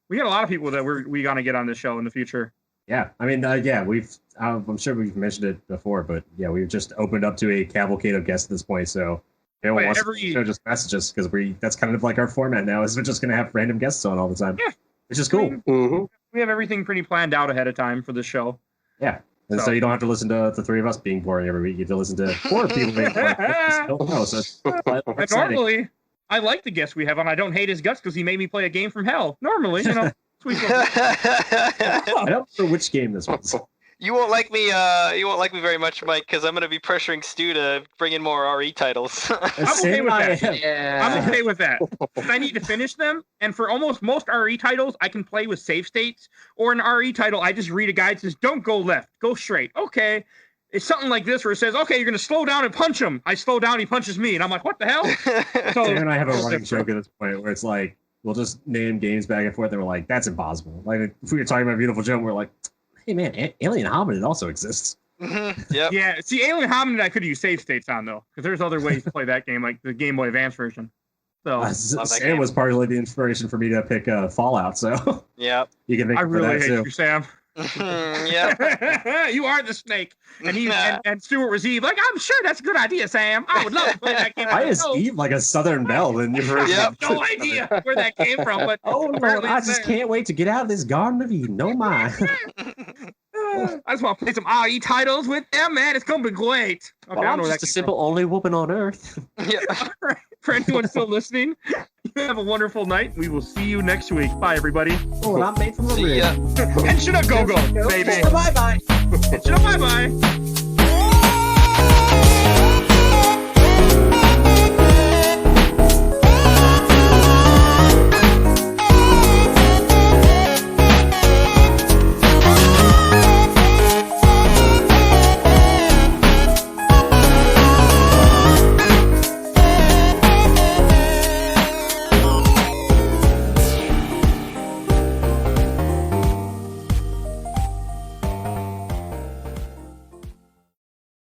Speaker 1: We got a lot of people that we're going to get on the show in the future.
Speaker 3: Yeah. I mean, I'm sure we've mentioned it before, but yeah, we've just opened up to a cavalcade of guests at this point. So everyone wants to just message us because that's kind of like our format now is we're just going to have random guests on all the time. Yeah. Which is cool.
Speaker 1: We have everything pretty planned out ahead of time for the show.
Speaker 3: Yeah. And so you don't have to listen to the three of us being boring every week. You get to listen to 4 people being boring.
Speaker 1: Normally, I like the guest we have on. I don't hate his guts because he made me play a game from hell. Normally, sweet.
Speaker 3: I don't know which game this was.
Speaker 4: You won't like me. You won't like me very much, Mike, because I'm going to be pressuring Stu to bring in more RE titles.
Speaker 1: I'm okay with that. Yeah. I'm okay with that. I need to finish them, and for almost most RE titles, I can play with save states. Or an RE title, I just read a guide that says, "Don't go left, go straight." Okay. It's something like this where it says, "Okay, you're going to slow down and punch him." I slow down, he punches me, and I'm like, "What the hell?"
Speaker 3: So, and I have a running joke at this point where it's like we'll just name games back and forth, and we're like, "That's impossible." Like if we were talking about Viewtiful Joe, we're like, hey man, Alien Hominid also exists.
Speaker 4: Yep.
Speaker 1: Yeah, see, Alien Hominid I could use save states on though, because there's other ways to play that game, like the Game Boy Advance version. So
Speaker 3: Sam was partly the inspiration for me to pick Fallout. So
Speaker 4: yeah,
Speaker 3: you can.
Speaker 1: I really hate you, Sam.
Speaker 4: Yeah,
Speaker 1: you are the snake, and and Stuart was Eve. Like, I'm sure that's a good idea, Sam. I would love to play that game.
Speaker 3: Why is Eve like a Southern belle? Then you
Speaker 1: I have no idea where that came from, but
Speaker 3: Lord, I just can't wait to get out of this Garden of Eden. No mind.
Speaker 1: I just want to play some RE titles with them, man. It's gonna be great. Okay,
Speaker 3: well, I'm just a simple only woman on earth.
Speaker 4: Yeah.
Speaker 1: For anyone still listening, you have a wonderful night. We will see you next week. Bye, everybody.
Speaker 3: Oh, and I'm made from the rig.
Speaker 1: Henshin-A-GO-GO, baby.
Speaker 3: Bye-bye.
Speaker 1: Henshin-A, bye-bye.